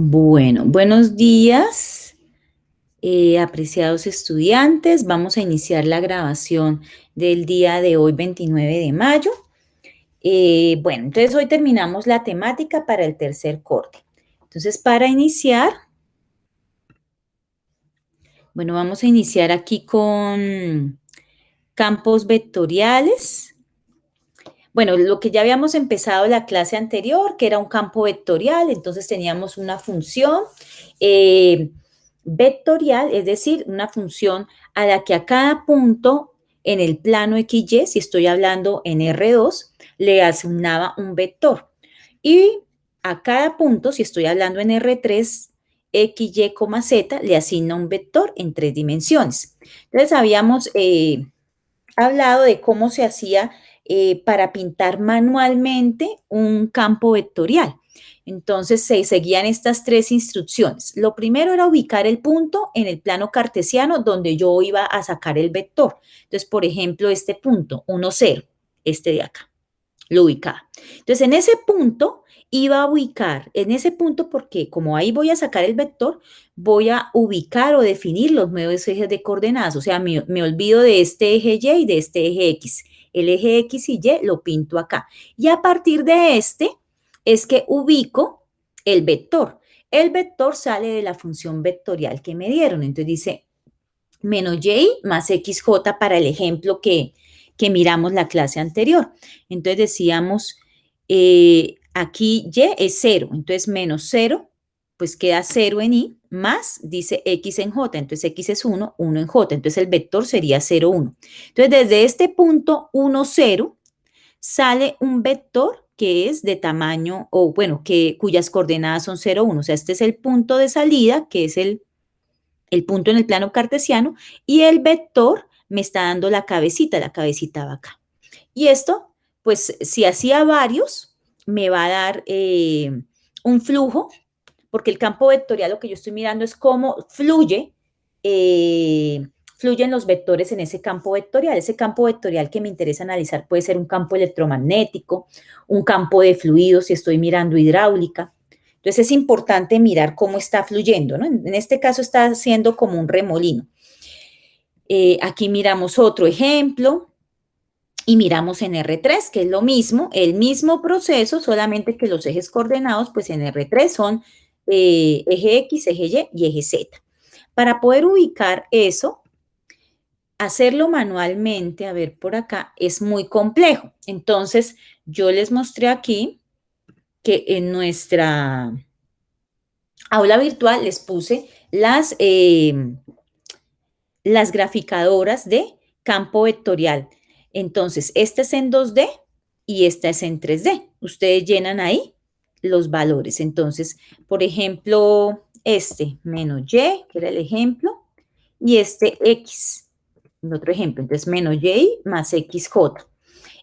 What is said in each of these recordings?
Bueno, buenos días, apreciados estudiantes. Vamos a iniciar la grabación del día de hoy, 29 de mayo. Bueno, entonces hoy terminamos la temática para el tercer corte. Entonces, para iniciar, bueno, vamos a iniciar aquí con campos vectoriales. Bueno, lo que ya habíamos empezado la clase anterior, que era un campo vectorial, entonces teníamos una función vectorial, es decir, una función a la que a cada punto en el plano XY, si estoy hablando en R2, le asignaba un vector. Y a cada punto, si estoy hablando en R3, X, Y, Z, le asigna un vector en 3 dimensiones. Entonces, habíamos hablado de cómo se hacía para pintar manualmente un campo vectorial. Entonces se seguían estas 3 instrucciones. Lo primero era ubicar el punto en el plano cartesiano donde yo iba a sacar el vector. Entonces, por ejemplo, este punto, 1, 0, este de acá, lo ubicaba. Entonces, en ese punto iba a ubicar, en ese punto porque como ahí voy a sacar el vector, voy a ubicar o definir los nuevos ejes de coordenadas. O sea, me olvido de este eje Y y de este eje X. El eje X y Y lo pinto acá. Y a partir de este es que ubico el vector. El vector sale de la función vectorial que me dieron. Entonces dice menos y más xj para el ejemplo que miramos la clase anterior. Entonces decíamos, aquí y es 0, entonces menos 0, pues queda 0 en y, más dice x en j, entonces x es 1, 1 en j, entonces el vector sería 0, 1. Entonces desde este punto 1, 0, sale un vector que es de tamaño, o bueno, cuyas coordenadas son 0, 1, o sea, este es el punto de salida, que es el punto en el plano cartesiano, y el vector me está dando la cabecita va acá. Y esto, pues si hacía varios, me va a dar un flujo, porque el campo vectorial lo que yo estoy mirando es cómo fluyen los vectores en ese campo vectorial. Ese campo vectorial que me interesa analizar puede ser un campo electromagnético, un campo de fluidos si estoy mirando hidráulica. Entonces es importante mirar cómo está fluyendo, ¿no? En este caso está haciendo como un remolino. Aquí miramos otro ejemplo y miramos en R3, que es lo mismo, el mismo proceso, solamente que los ejes coordenados, pues en R3 son eje X, eje Y y eje Z. Para poder ubicar eso, hacerlo manualmente, a ver por acá, es muy complejo. Entonces, yo les mostré aquí que en nuestra aula virtual les puse las graficadoras de campo vectorial. Entonces, esta es en 2D y esta es en 3D. Ustedes llenan ahí los valores. Entonces, por ejemplo, este menos Y, que era el ejemplo, y este X, el otro ejemplo. Entonces, menos Y más XJ.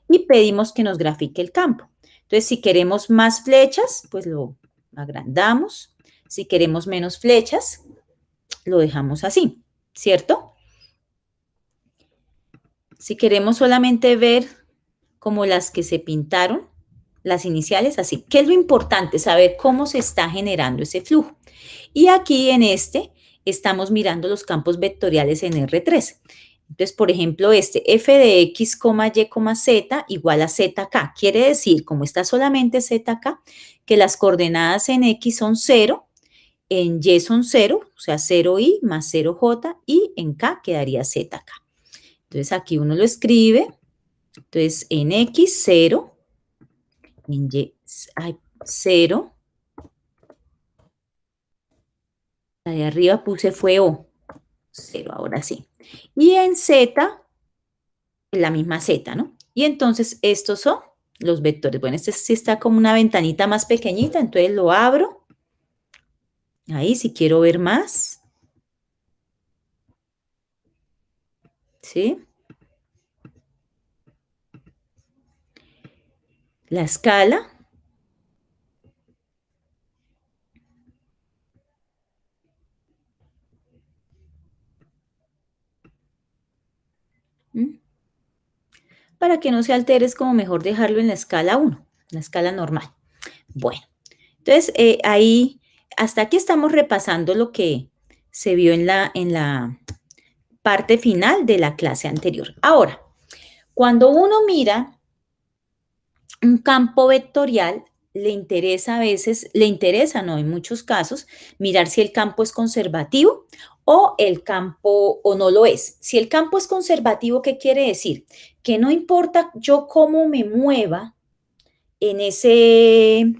Y pedimos que nos grafique el campo. Entonces, si queremos más flechas, pues lo agrandamos. Si queremos menos flechas, lo dejamos así, ¿cierto? Si queremos solamente ver como las que se pintaron, las iniciales, así. ¿Qué es lo importante? Saber cómo se está generando ese flujo. Y aquí en este estamos mirando los campos vectoriales en R3. Entonces, por ejemplo, este f de x, y, z igual a zk. Quiere decir, como está solamente zk, que las coordenadas en x son 0, en y son 0, o sea, 0i más 0j, y en k quedaría zk. Entonces, aquí uno lo escribe. Entonces, en X, 0, en Y, 0. La de arriba puse fue O, 0, ahora sí. Y en Z, la misma Z, ¿no? Y entonces, estos son los vectores. Bueno, este sí está como una ventanita más pequeñita, entonces lo abro. Ahí, si quiero ver más. ¿Sí? La escala. ¿Mm? Para que no se altere, es como mejor dejarlo en la escala 1, la escala normal. Bueno, entonces ahí Hasta aquí estamos repasando lo que se vio en la parte final de la clase anterior. Ahora, cuando uno mira un campo vectorial, le interesa a veces, le interesa, no, en muchos casos, mirar si el campo es conservativo o el campo o no lo es. Si el campo es conservativo, ¿qué quiere decir? Que no importa yo cómo me mueva en ese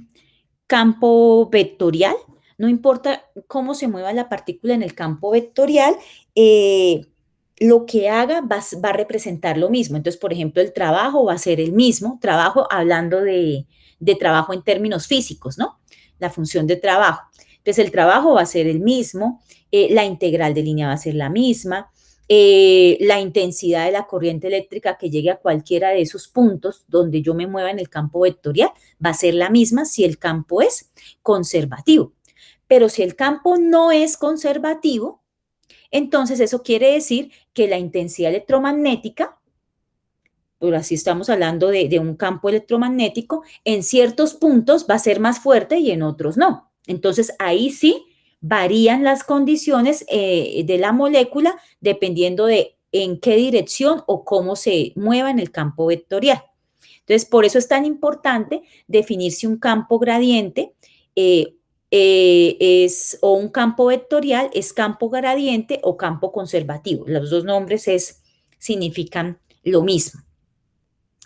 campo vectorial, no importa cómo se mueva la partícula en el campo vectorial, lo que haga va a representar lo mismo. Entonces, por ejemplo, el trabajo va a ser el mismo, trabajo hablando de trabajo en términos físicos, ¿no? La función de trabajo. Entonces, el trabajo va a ser el mismo, la integral de línea va a ser la misma, la intensidad de la corriente eléctrica que llegue a cualquiera de esos puntos donde yo me mueva en el campo vectorial va a ser la misma si el campo es conservativo. Pero si el campo no es conservativo, entonces eso quiere decir que la intensidad electromagnética, por así estamos hablando de un campo electromagnético, en ciertos puntos va a ser más fuerte y en otros no. Entonces ahí sí varían las condiciones de la molécula dependiendo de en qué dirección o cómo se mueva en el campo vectorial. Entonces, por eso es tan importante definir si un campo gradiente o un campo vectorial es campo gradiente o campo conservativo. Los dos nombres significan lo mismo.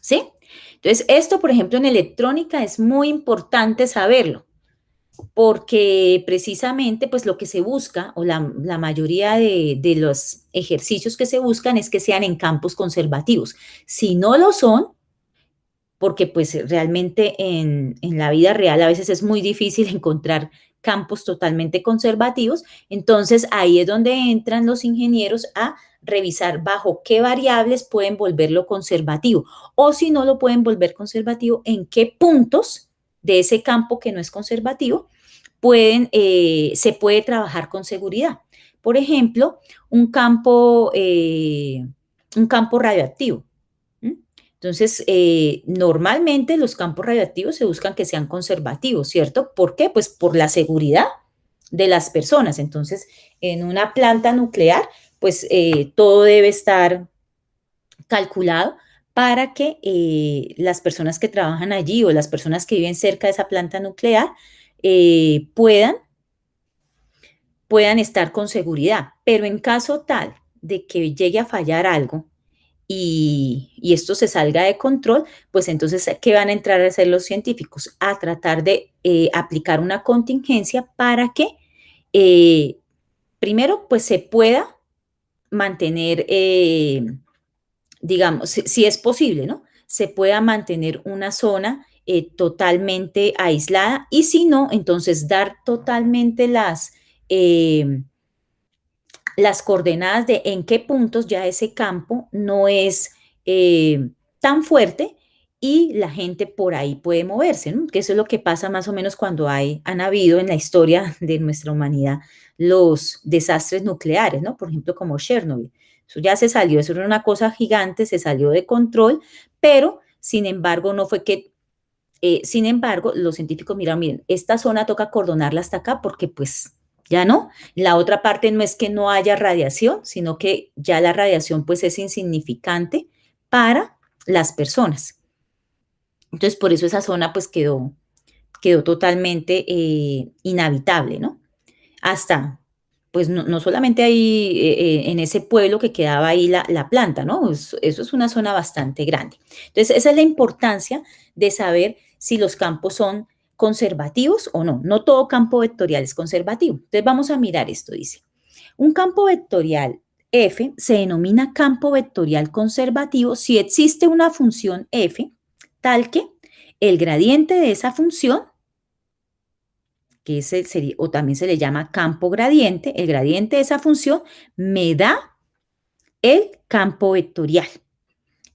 ¿Sí? Entonces, esto, por ejemplo, en electrónica es muy importante saberlo, porque precisamente, pues lo que se busca, o la mayoría de los ejercicios que se buscan es que sean en campos conservativos. Si no lo son, porque pues realmente en la vida real a veces es muy difícil encontrar campos totalmente conservativos, entonces ahí es donde entran los ingenieros a revisar bajo qué variables pueden volverlo conservativo o si no lo pueden volver conservativo, en qué puntos de ese campo que no es conservativo se puede trabajar con seguridad. Por ejemplo, un campo radioactivo. Entonces, normalmente los campos radioactivos se buscan que sean conservativos, ¿cierto? ¿Por qué? Pues por la seguridad de las personas. Entonces, en una planta nuclear, pues todo debe estar calculado para que las personas que trabajan allí o las personas que viven cerca de esa planta nuclear puedan estar con seguridad. Pero en caso tal de que llegue a fallar algo, y esto se salga de control, pues entonces, ¿qué van a entrar a hacer los científicos? A tratar de aplicar una contingencia para que, primero, pues se pueda mantener, digamos, si es posible, ¿no? Se pueda mantener una zona totalmente aislada y si no, entonces dar totalmente las coordenadas de en qué puntos ya ese campo no es tan fuerte y la gente por ahí puede moverse, ¿no? Que eso es lo que pasa más o menos cuando han habido en la historia de nuestra humanidad los desastres nucleares, ¿no? Por ejemplo, como Chernobyl. Eso ya se salió, eso era una cosa gigante, se salió de control, pero sin embargo no fue que sin embargo, los científicos miren, esta zona toca acordonarla hasta acá porque pues ya no. La otra parte no es que no haya radiación, sino que ya la radiación pues es insignificante para las personas. Entonces, por eso esa zona pues quedó totalmente inhabitable, ¿no? Hasta, pues no solamente ahí en ese pueblo que quedaba ahí la planta, ¿no? Eso es una zona bastante grande. Entonces, esa es la importancia de saber si los campos son conservativos o no. No todo campo vectorial es conservativo. Entonces, vamos a mirar esto, dice. Un campo vectorial F se denomina campo vectorial conservativo si existe una función F tal que el gradiente de esa función que sería, o también se le llama campo gradiente, el gradiente de esa función me da el campo vectorial.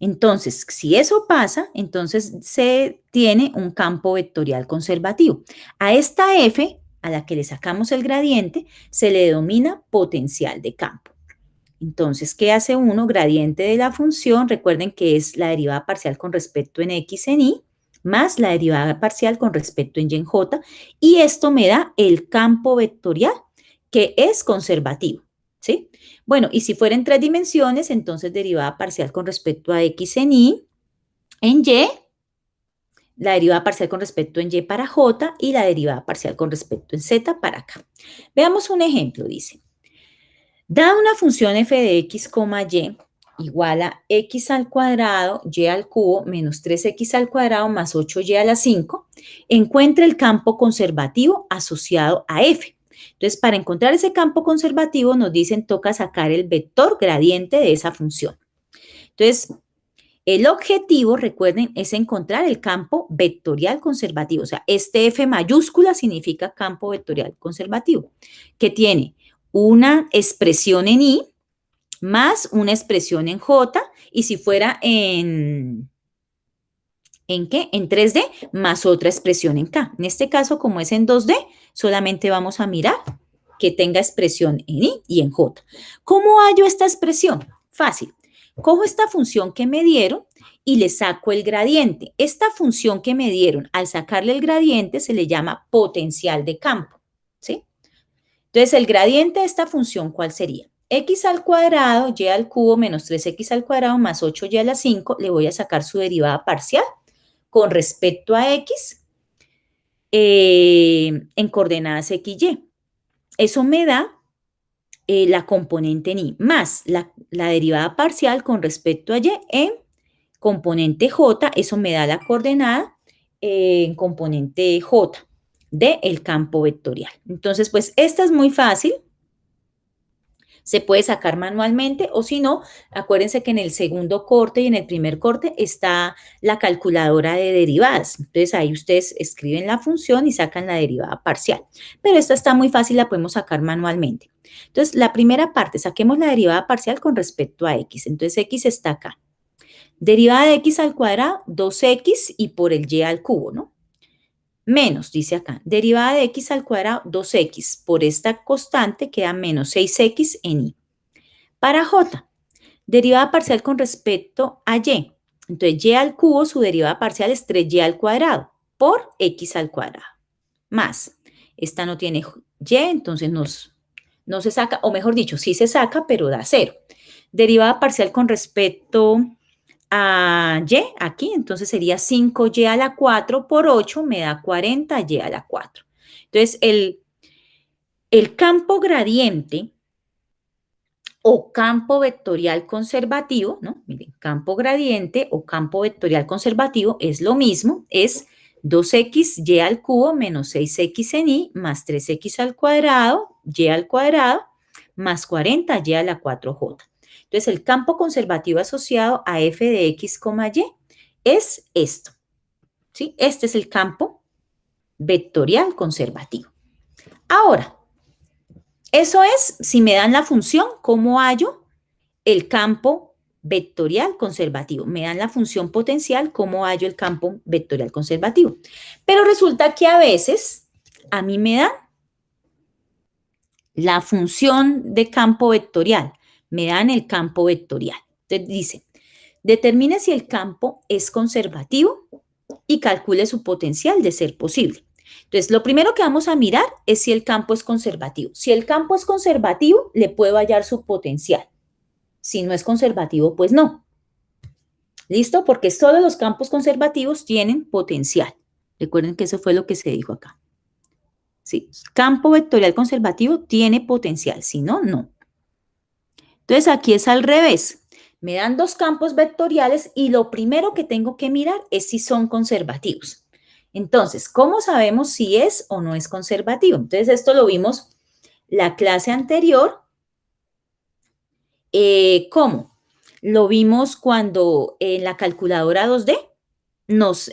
Entonces, si eso pasa, entonces se tiene un campo vectorial conservativo. A esta F, a la que le sacamos el gradiente, se le denomina potencial de campo. Entonces, ¿qué hace uno? Gradiente de la función, recuerden que es la derivada parcial con respecto en X en Y, más la derivada parcial con respecto en y en j, y esto me da el campo vectorial que es conservativo, ¿sí? Bueno, y si fuera en 3 dimensiones, entonces derivada parcial con respecto a x en y, la derivada parcial con respecto en y para j y la derivada parcial con respecto en z para acá. Veamos un ejemplo, dice. Dada una función f de x, y igual a x al cuadrado, y al cubo, menos 3x al cuadrado más 8y a la 5, encuentra el campo conservativo asociado a f. Entonces, para encontrar ese campo conservativo, nos dicen toca sacar el vector gradiente de esa función. Entonces, el objetivo, recuerden, es encontrar el campo vectorial conservativo. O sea, este F mayúscula significa campo vectorial conservativo, que tiene una expresión en I más una expresión en J, y si fuera ¿en qué? En 3D, más otra expresión en K. En este caso, como es en 2D, solamente vamos a mirar que tenga expresión en I y en J. ¿Cómo hallo esta expresión? Fácil. Cojo esta función que me dieron y le saco el gradiente. Esta función que me dieron, al sacarle el gradiente, se le llama potencial de campo, ¿sí? Entonces, el gradiente de esta función, ¿cuál sería? X al cuadrado, y al cubo, menos 3x al cuadrado, más 8y a la 5, le voy a sacar su derivada parcial con respecto a x en coordenadas x, y. Eso me da la componente en y, más la derivada parcial con respecto a y en componente j, eso me da la coordenada en componente j del campo vectorial. Entonces, pues esta es muy fácil. Se puede sacar manualmente o si no, acuérdense que en el segundo corte y en el primer corte está la calculadora de derivadas. Entonces ahí ustedes escriben la función y sacan la derivada parcial. Pero esta está muy fácil, la podemos sacar manualmente. Entonces la primera parte, saquemos la derivada parcial con respecto a x. Entonces x está acá. Derivada de x al cuadrado, 2x y por el y al cubo, ¿no? Menos, dice acá, derivada de x al cuadrado, 2x. Por esta constante queda menos 6x en y. Para j, derivada parcial con respecto a y. Entonces, y al cubo, su derivada parcial es 3y al cuadrado por x al cuadrado. Más, esta no tiene y, entonces no se saca, o mejor dicho, sí se saca, pero da 0. Derivada parcial con respecto a y, aquí, entonces sería 5y a la 4 por 8, me da 40y a la 4. Entonces, el campo gradiente o campo vectorial conservativo, ¿no? Miren, campo gradiente o campo vectorial conservativo es lo mismo, es 2xy al cubo menos 6x en y más 3x al cuadrado, y al cuadrado, más 40y a la 4j. Entonces, el campo conservativo asociado a f de x, y es esto, ¿sí? Este es el campo vectorial conservativo. Ahora, eso es, si me dan la función, ¿cómo hallo el campo vectorial conservativo? Me dan la función potencial, ¿cómo hallo el campo vectorial conservativo? Pero resulta que a veces a mí me dan la función de campo vectorial, me dan el campo vectorial. Entonces dice, determine si el campo es conservativo y calcule su potencial de ser posible. Entonces, lo primero que vamos a mirar es si el campo es conservativo. Si el campo es conservativo, le puedo hallar su potencial. Si no es conservativo, pues no. ¿Listo? Porque solo los campos conservativos tienen potencial. Recuerden que eso fue lo que se dijo acá. ¿Sí? Campo vectorial conservativo tiene potencial, si no, no. Entonces, aquí es al revés. Me dan dos campos vectoriales y lo primero que tengo que mirar es si son conservativos. Entonces, ¿cómo sabemos si es o no es conservativo? Entonces, esto lo vimos la clase anterior. ¿Cómo? Lo vimos cuando en la calculadora 2D nos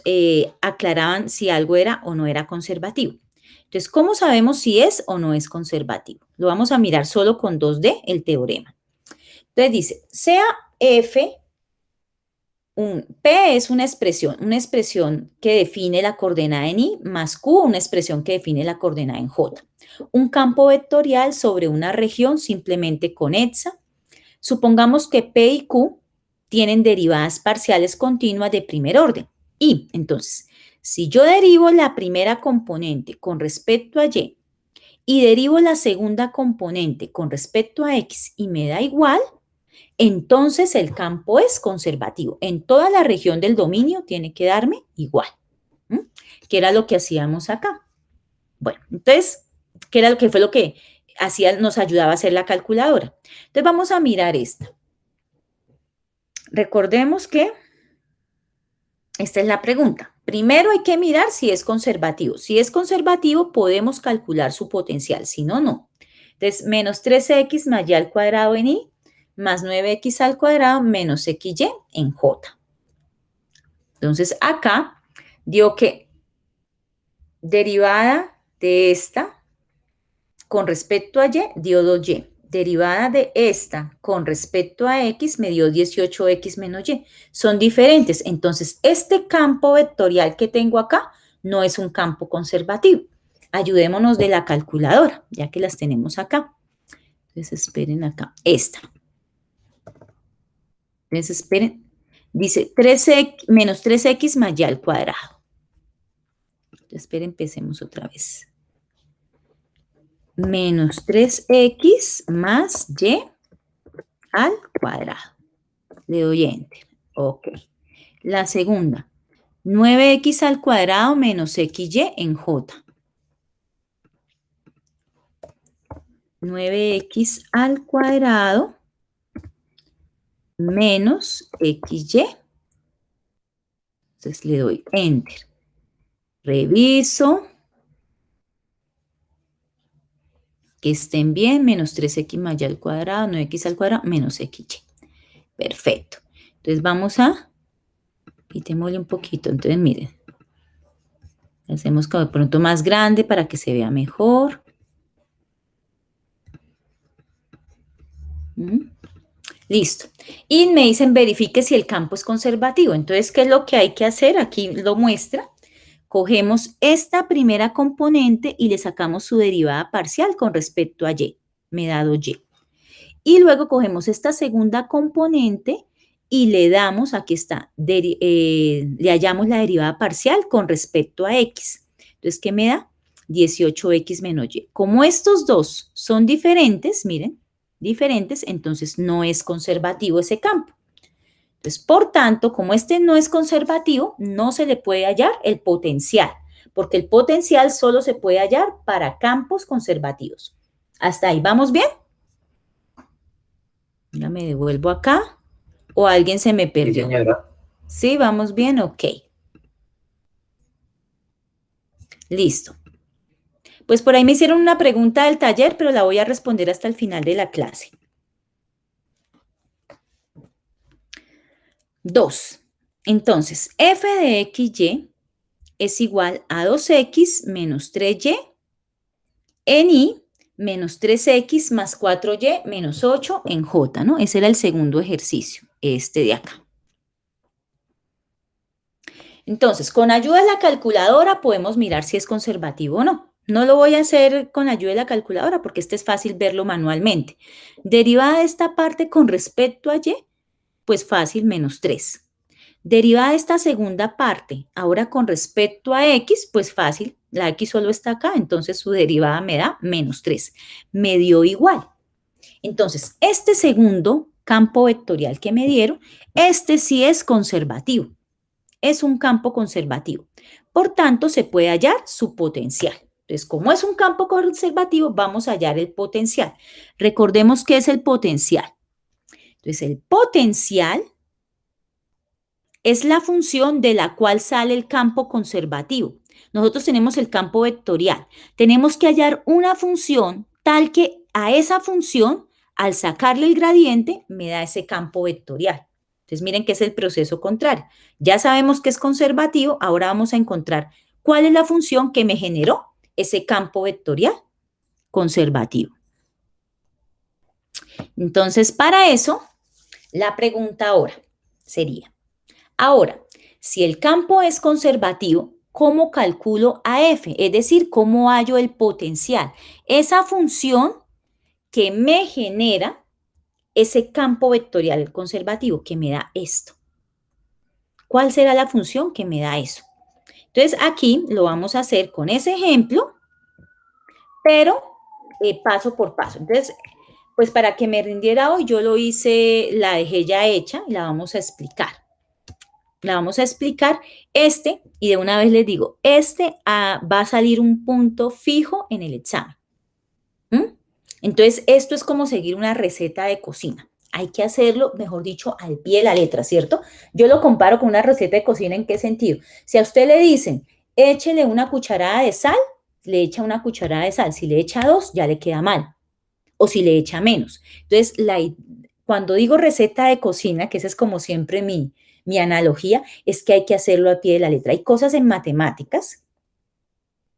aclaraban si algo era o no era conservativo. Entonces, ¿cómo sabemos si es o no es conservativo? Lo vamos a mirar solo con 2D, el teorema. Entonces dice, sea F, P es una expresión que define la coordenada en I, más Q, una expresión que define la coordenada en J. Un campo vectorial sobre una región simplemente conexa. Supongamos que P y Q tienen derivadas parciales continuas de primer orden. Y entonces, Si yo derivo la primera componente con respecto a y derivo la segunda componente con respecto a x y me da igual, entonces el campo es conservativo. En toda la región del dominio tiene que darme igual. ¿Mm? ¿Qué era lo que hacíamos acá? Bueno, entonces, ¿qué era lo que fue lo que hacía, nos ayudaba a hacer la calculadora? Entonces vamos a mirar esta. Recordemos que esta es la pregunta. Primero hay que mirar si es conservativo. Si es conservativo, podemos calcular su potencial. Si no, no. Entonces, menos 3x más y al cuadrado en y, más 9x al cuadrado menos xy en j. Entonces, acá dio que derivada de esta con respecto a y dio 2y. Derivada de esta con respecto a x me dio 18x menos y. Son diferentes. Entonces, este campo vectorial que tengo acá no es un campo conservativo. Ayudémonos de la calculadora, ya que las tenemos acá. Entonces, esperen acá. Esta. Entonces, esperen. Dice 3x, menos 3x más y al cuadrado. Entonces, esperen, empecemos otra vez. Menos 3x más y al cuadrado. Le doy Enter. Ok. La segunda. 9x al cuadrado menos xy en j. 9x al cuadrado menos xy. Entonces le doy Enter. Reviso. Que estén bien. Menos 3x más y al cuadrado, 9x al cuadrado menos xy. Perfecto. Entonces vamos a... Quitémosle un poquito. Entonces miren. Hacemos como de pronto más grande para que se vea mejor. Listo. Y me dicen verifique si el campo es conservativo. Entonces, ¿qué es lo que hay que hacer? Aquí lo muestra. Cogemos esta primera componente y le sacamos su derivada parcial con respecto a y. Me da 2y. Y luego cogemos esta segunda componente y le damos, aquí está, le hallamos la derivada parcial con respecto a x. Entonces, ¿qué me da? 18x menos y. Como estos dos son diferentes, miren, diferentes, entonces no es conservativo ese campo. Entonces, por tanto, como este no es conservativo, no se le puede hallar el potencial, porque el potencial solo se puede hallar para campos conservativos. ¿Hasta ahí vamos bien? Ya me devuelvo acá. ¿O alguien se me perdió? Sí, señora. ¿Sí? ¿Vamos bien? Ok. Listo. Pues por ahí me hicieron una pregunta del taller, pero la voy a responder hasta el final de la clase. 2. Entonces, f de xy es igual a 2x menos 3y en y menos 3x más 4y menos 8 en j, ¿no? Ese era el segundo ejercicio, este de acá. Entonces, con ayuda de la calculadora podemos mirar si es conservativo o no. No lo voy a hacer con ayuda de la calculadora porque este es fácil verlo manualmente. Derivada de esta parte con respecto a y, pues fácil, menos 3. Derivada de esta segunda parte, ahora con respecto a x, pues fácil, la x solo está acá, entonces su derivada me da menos 3. Me dio igual. Entonces, este segundo campo vectorial que me dieron, este sí es conservativo. Es un campo conservativo. Por tanto, se puede hallar su potencial. Entonces, como es un campo conservativo, vamos a hallar el potencial. Recordemos qué es el potencial. Entonces, el potencial es la función de la cual sale el campo conservativo. Nosotros tenemos el campo vectorial. Tenemos que hallar una función tal que a esa función, al sacarle el gradiente, me da ese campo vectorial. Entonces, miren que es el proceso contrario. Ya sabemos que es conservativo, ahora vamos a encontrar cuál es la función que me generó ese campo vectorial conservativo. Entonces, para eso, la pregunta ahora sería, ahora, si el campo es conservativo, ¿cómo calculo a f? Es decir, ¿cómo hallo el potencial? Esa función que me genera ese campo vectorial conservativo que me da esto. ¿Cuál será la función que me da eso? Entonces, aquí lo vamos a hacer con ese ejemplo, pero paso por paso. Entonces, pues para que me rindiera hoy, yo lo hice, la dejé ya hecha y la vamos a explicar. La vamos a explicar y de una vez les digo, va a salir un punto fijo en el examen. ¿Mm? Entonces, esto es como seguir una receta de cocina. Hay que hacerlo, mejor dicho, al pie de la letra, ¿cierto? Yo lo comparo con una receta de cocina, ¿en qué sentido? Si a usted le dicen, échele una cucharada de sal, le echa una cucharada de sal. Si le echa dos, ya le queda mal. O si le echa menos. Entonces, cuando digo receta de cocina, que esa es como siempre mi analogía, es que hay que hacerlo al pie de la letra. Hay cosas en matemáticas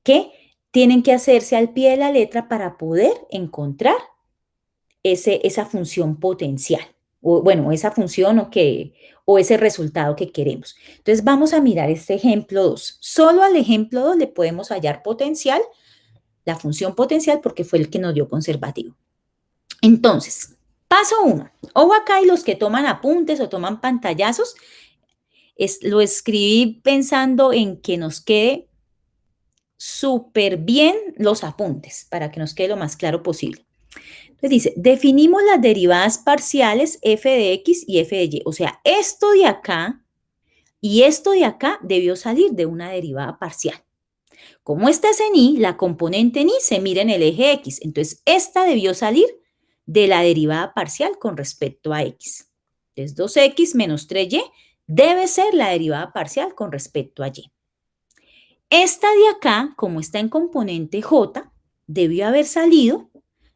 que tienen que hacerse al pie de la letra para poder encontrar esa función potencial, o bueno, esa función o ese resultado que queremos. Entonces vamos a mirar este ejemplo 2. Solo al ejemplo 2 le podemos hallar potencial, la función potencial, porque fue el que nos dio conservativo. Entonces, paso 1. Ojo acá y los que toman apuntes o toman pantallazos, lo escribí pensando en que nos quede súper bien los apuntes, para que nos quede lo más claro posible. Entonces dice, definimos las derivadas parciales f de x y f de y. O sea, esto de acá y esto de acá debió salir de una derivada parcial. Como esta es en y, la componente en y se mira en el eje x. Entonces, esta debió salir de la derivada parcial con respecto a x. Entonces, 2x menos 3y debe ser la derivada parcial con respecto a y. Esta de acá, como está en componente j, debió haber salido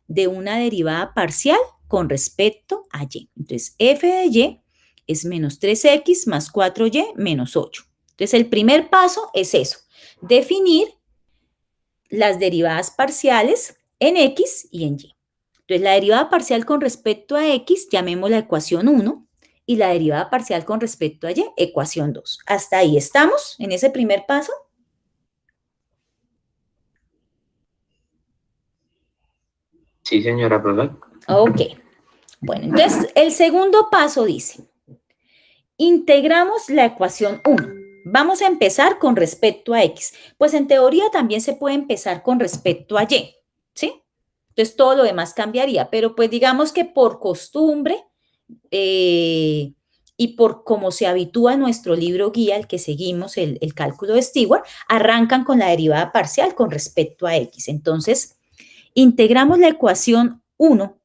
de una derivada parcial con respecto a y. Entonces, f de y es menos 3x más 4y menos 8. Entonces, el primer paso es eso, definir las derivadas parciales en x y en y. Entonces, la derivada parcial con respecto a x, llamémosla ecuación 1, y la derivada parcial con respecto a y, ecuación 2. ¿Hasta ahí estamos en ese primer paso? Sí, señora, profe. Ok. Bueno, entonces el segundo paso dice, integramos la ecuación 1. Vamos a empezar con respecto a x. Pues en teoría también se puede empezar con respecto a y, ¿sí? Entonces todo lo demás cambiaría, pero pues digamos que por costumbre y por cómo se habitúa nuestro libro guía, el que seguimos, el cálculo de Stewart, arrancan con la derivada parcial con respecto a x. Entonces, integramos la ecuación 1,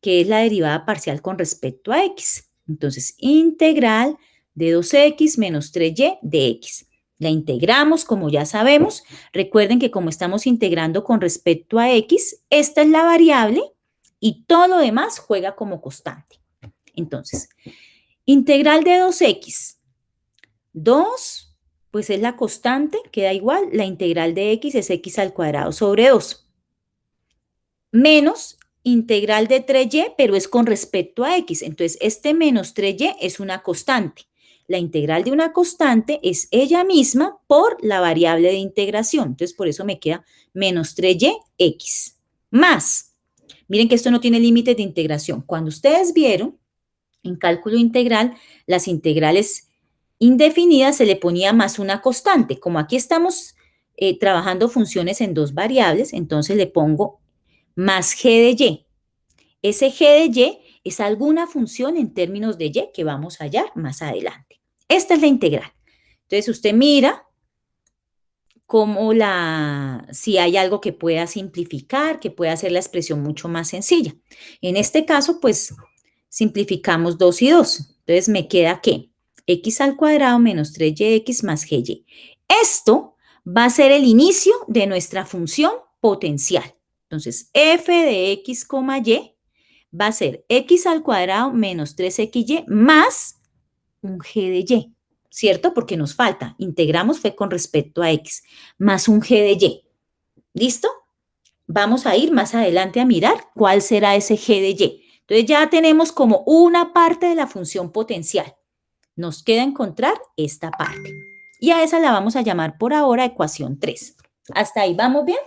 que es la derivada parcial con respecto a x. Entonces, integral de 2x menos 3y de x. La integramos, como ya sabemos. Recuerden que como estamos integrando con respecto a x, esta es la variable y todo lo demás juega como constante. Entonces, integral de 2x. 2, pues es la constante, queda igual. La integral de x es x al cuadrado sobre 2. Menos integral de 3y, pero es con respecto a x. Entonces, este menos 3y es una constante. La integral de una constante es ella misma por la variable de integración. Entonces, por eso me queda menos 3y x. Más, miren que esto no tiene límites de integración. Cuando ustedes vieron en cálculo integral, las integrales indefinidas se le ponía más una constante. Como aquí estamos trabajando funciones en dos variables, entonces le pongo más g de y. Ese g de y es alguna función en términos de y que vamos a hallar más adelante. Esta es la integral. Entonces usted mira si hay algo que pueda simplificar, que pueda hacer la expresión mucho más sencilla. En este caso, pues simplificamos 2 y 2. Entonces me queda que x al cuadrado menos 3y más gy. Esto va a ser el inicio de nuestra función potencial. Entonces, f de x, y va a ser x al cuadrado menos 3xy más un g de y, ¿cierto? Porque nos falta, integramos fue con respecto a x, más un g de y. ¿Listo? Vamos a ir más adelante a mirar cuál será ese g de y. Entonces ya tenemos como una parte de la función potencial. Nos queda encontrar esta parte. Y a esa la vamos a llamar por ahora ecuación 3. ¿Hasta ahí vamos bien?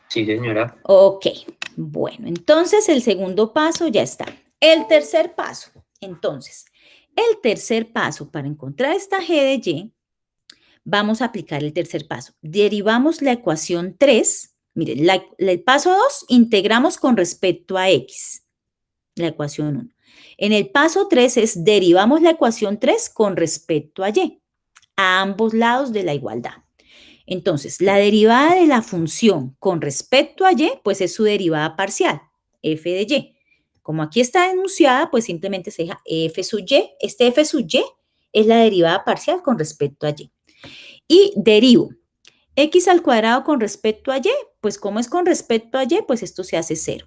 Sí, señora. Ok, bueno, entonces el segundo paso ya está. El tercer paso, entonces, el tercer paso para encontrar esta g de y, vamos a aplicar el tercer paso. Derivamos la ecuación 3. Miren, el paso 2, integramos con respecto a x, la ecuación 1. En el paso 3 es derivamos la ecuación 3 con respecto a y, a ambos lados de la igualdad. Entonces, la derivada de la función con respecto a y, pues es su derivada parcial, f de y. Como aquí está enunciada, pues simplemente se deja f sub y. Este f sub y es la derivada parcial con respecto a y. Y derivo x al cuadrado con respecto a y, pues como es con respecto a y, pues esto se hace 0.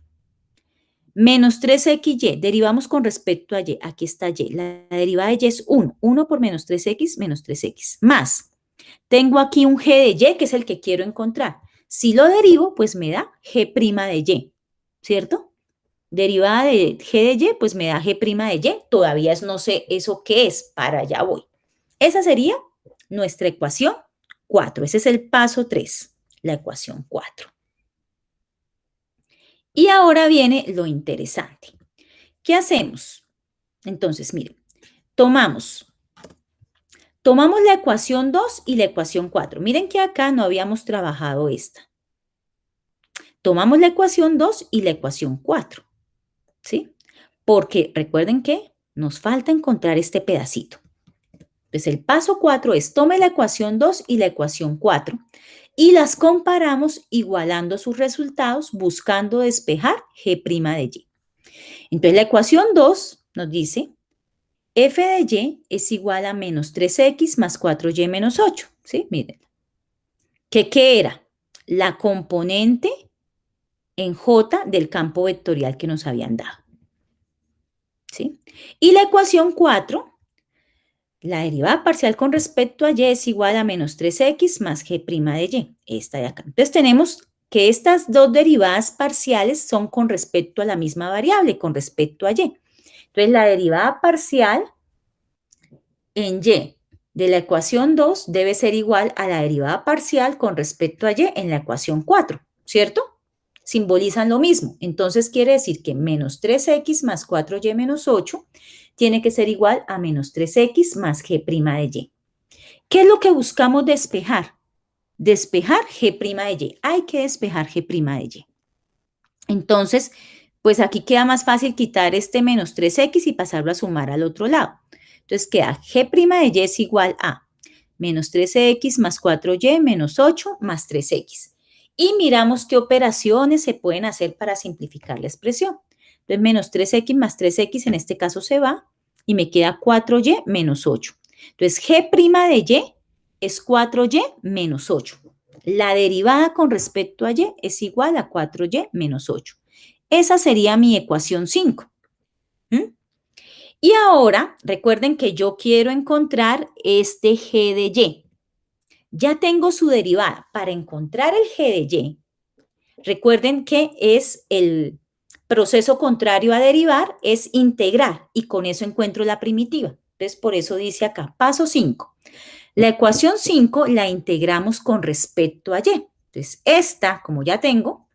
Menos 3xy, derivamos con respecto a y, aquí está y. La derivada de y es 1. 1 por menos 3x, menos 3x. Más, tengo aquí un g de y, que es el que quiero encontrar. Si lo derivo, pues me da g' de y, ¿cierto? Derivada de g de y, pues me da g' de y. Todavía no sé eso qué es, para allá voy. Esa sería nuestra ecuación 4. Ese es el paso 3, la ecuación 4. Y ahora viene lo interesante. ¿Qué hacemos? Entonces, miren, tomamos la ecuación 2 y la ecuación 4. Miren que acá no habíamos trabajado esta. Tomamos la ecuación 2 y la ecuación 4, ¿sí? Porque recuerden que nos falta encontrar este pedacito. Entonces, el paso 4 es tome la ecuación 2 y la ecuación 4 y las comparamos igualando sus resultados buscando despejar g' de y. Entonces, la ecuación 2 nos dice f de y es igual a menos 3x más 4y menos 8, ¿sí? Miren. ¿Qué era? La componente en J del campo vectorial que nos habían dado, ¿sí? Y la ecuación 4, la derivada parcial con respecto a y es igual a menos 3x más g' de y, esta de acá. Entonces tenemos que estas dos derivadas parciales son con respecto a la misma variable, con respecto a y. Entonces la derivada parcial en y de la ecuación 2 debe ser igual a la derivada parcial con respecto a y en la ecuación 4, ¿cierto? Simbolizan lo mismo. Entonces quiere decir que menos 3x más 4y menos 8 tiene que ser igual a menos 3x más g' de y. ¿Qué es lo que buscamos despejar? Despejar g' de y. Hay que despejar g' de y. Entonces, pues aquí queda más fácil quitar este menos 3x y pasarlo a sumar al otro lado. Entonces queda g' de y es igual a menos 13x más 4y menos 8 más 3x. Y miramos qué operaciones se pueden hacer para simplificar la expresión. Entonces menos 3x más 3x en este caso se va y me queda 4y menos 8. Entonces g' de y es 4y menos 8. La derivada con respecto a y es igual a 4y menos 8. Esa sería mi ecuación 5. Y ahora, recuerden que yo quiero encontrar este g de y. Ya tengo su derivada. Para encontrar el g de y, recuerden que es el proceso contrario a derivar, es integrar, y con eso encuentro la primitiva. Entonces, por eso dice acá, paso 5. La ecuación 5 la integramos con respecto a y. Entonces, esta, como ya tengo,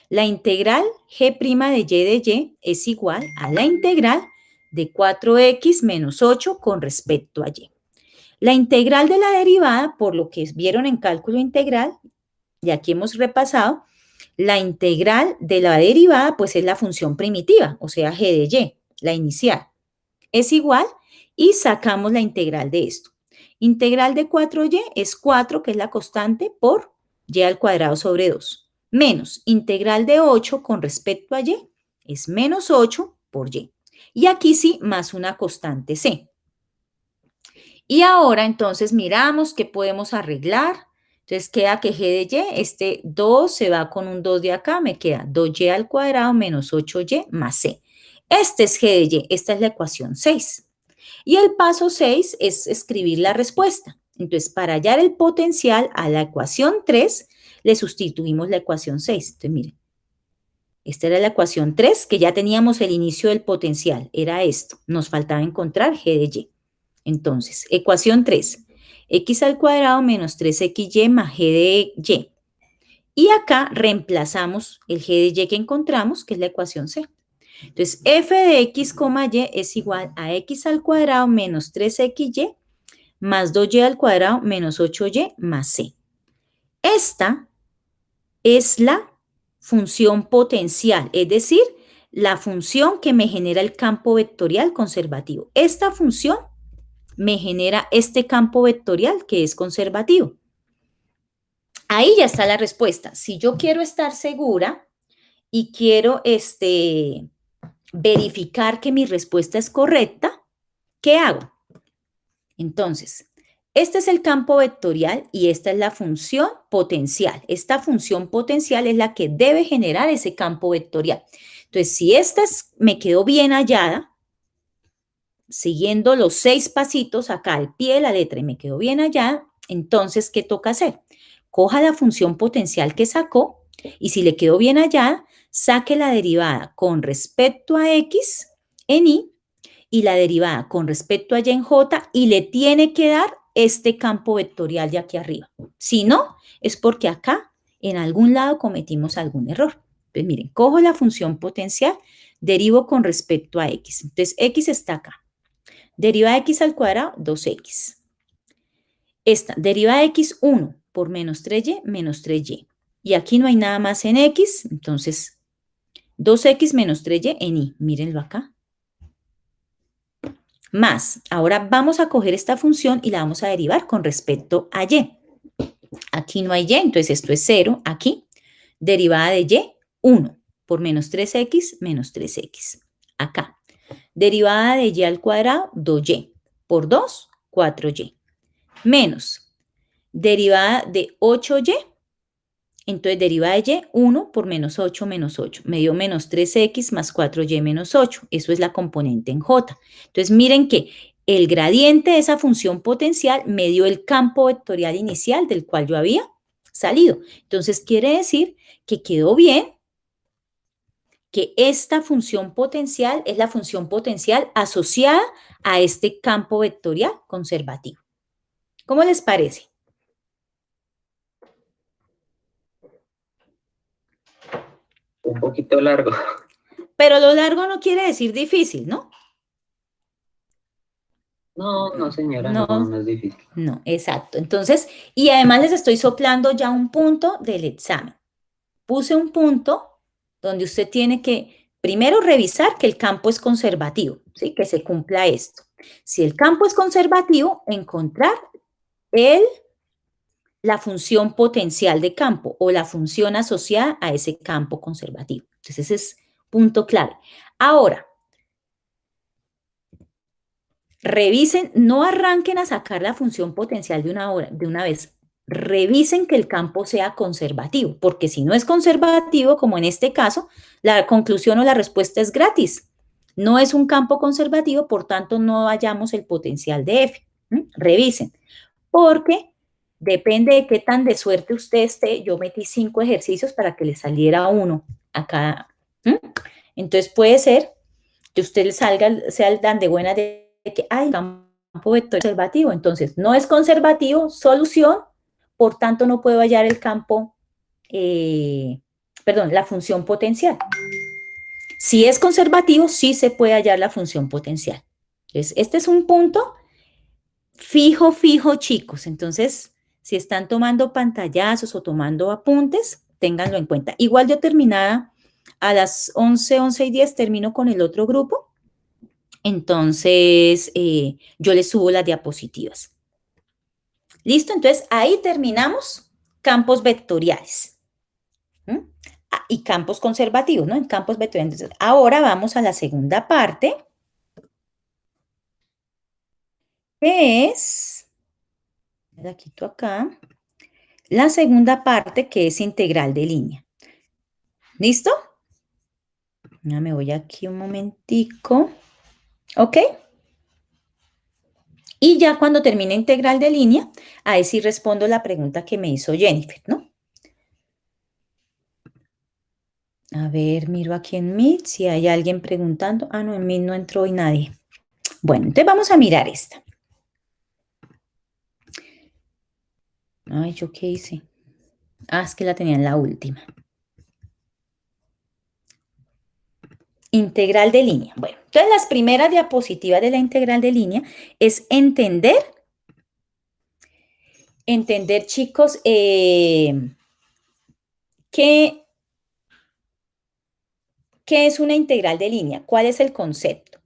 la integral g' de y es igual a la integral de 4x menos 8 con respecto a y. La integral de la derivada, por lo que vieron en cálculo integral, y aquí hemos repasado, la integral de la derivada, pues es la función primitiva, o sea, g de y, la inicial. Es igual y sacamos la integral de esto. Integral de 4y es 4, que es la constante, por y al cuadrado sobre 2. Menos integral de 8 con respecto a y es menos 8 por y. Y aquí sí, más una constante c. Y ahora entonces miramos qué podemos arreglar. Entonces queda que g de y, este 2 se va con un 2 de acá, me queda 2y al cuadrado menos 8y más c. Este es g de y, esta es la ecuación 6. Y el paso 6 es escribir la respuesta. Entonces, para hallar el potencial a la ecuación 3, le sustituimos la ecuación 6. Entonces, miren, esta era la ecuación 3, que ya teníamos el inicio del potencial, era esto. Nos faltaba encontrar g de y. Entonces, ecuación 3, x al cuadrado menos 3xy más g de y. Y acá reemplazamos el g de y que encontramos, que es la ecuación C. Entonces, f de x, y es igual a x al cuadrado menos 3xy más 2y al cuadrado menos 8y más c. Esta es la función potencial, es decir, la función que me genera el campo vectorial conservativo. Esta función me genera este campo vectorial que es conservativo. Ahí ya está la respuesta. Si yo quiero estar segura y quiero verificar que mi respuesta es correcta, ¿qué hago? Entonces, este es el campo vectorial y esta es la función potencial. Esta función potencial es la que debe generar ese campo vectorial. Entonces, si esta me quedó bien hallada, siguiendo los 6 pasitos acá al pie de la letra y me quedó bien hallada, entonces, ¿qué toca hacer? Coja la función potencial que sacó y si le quedó bien hallada, saque la derivada con respecto a x en y la derivada con respecto a y en j y le tiene que dar este campo vectorial de aquí arriba. Si no, es porque acá en algún lado cometimos algún error. Entonces, miren, cojo la función potencial, derivo con respecto a x. Entonces, x está acá. Deriva de x al cuadrado, 2x. Esta, deriva de x, 1 por menos 3y, menos 3y. Y aquí no hay nada más en x, entonces 2x menos 3y en y. Mírenlo acá. Más, ahora vamos a coger esta función y la vamos a derivar con respecto a y. Aquí no hay y, entonces esto es 0. Aquí, derivada de y, 1 por menos 3x, menos 3x. Acá, derivada de y al cuadrado, 2y. Por 2, 4y. Menos, derivada de 8y. Entonces, derivada de y, 1 por menos 8, menos 8. Me dio menos 3x más 4y menos 8. Eso es la componente en j. Entonces, miren que el gradiente de esa función potencial me dio el campo vectorial inicial del cual yo había salido. Entonces, quiere decir que quedó bien que esta función potencial es la función potencial asociada a este campo vectorial conservativo. ¿Cómo les parece? Un poquito largo. Pero lo largo no quiere decir difícil, ¿no? No, no, señora, no, No, no es difícil. no, exacto. Entonces, y además les estoy soplando ya un punto del examen. Puse un punto donde usted tiene que primero revisar que el campo es conservativo, ¿sí? Que se cumpla esto. Si el campo es conservativo, encontrar el, la función potencial de campo o la función asociada a ese campo conservativo. Entonces, ese es punto clave. Ahora, revisen, no arranquen a sacar la función potencial de una vez. Revisen que el campo sea conservativo, porque si no es conservativo, como en este caso, la conclusión o la respuesta es gratis. No es un campo conservativo, por tanto, no hallamos el potencial de F. Revisen, porque depende de qué tan de suerte usted esté. Yo metí 5 ejercicios para que le saliera uno a cada. Entonces, puede ser que usted salga, sea tan de buena de que hay campo vector conservativo. Entonces, no es conservativo, solución, por tanto no puedo hallar el campo, perdón, la función potencial. Si es conservativo, sí se puede hallar la función potencial. Entonces, este es un punto fijo, fijo, chicos. Entonces, si están tomando pantallazos o tomando apuntes, ténganlo en cuenta. Igual yo terminada a las 11, 11 y 10, termino con el otro grupo. Entonces, yo les subo las diapositivas. ¿Listo? Entonces, ahí terminamos campos vectoriales. Y campos conservativos, ¿no? En campos vectoriales. Entonces, ahora vamos a la segunda parte, que es, la quito acá, la segunda parte que es integral de línea. ¿Listo? Ya me voy aquí un momentico. ¿Ok? Y ya cuando termine integral de línea, ahí sí respondo la pregunta que me hizo Jennifer, ¿no? A ver, miro aquí en Meet si hay alguien preguntando. Ah, no, en Meet no entró hoy nadie. Bueno, entonces vamos a mirar esta. Ay, ¿yo qué hice? Ah, es que la tenía en la última. Integral de línea. Bueno, entonces las primeras diapositivas de la integral de línea es entender chicos, ¿qué es una integral de línea? ¿Cuál es el concepto?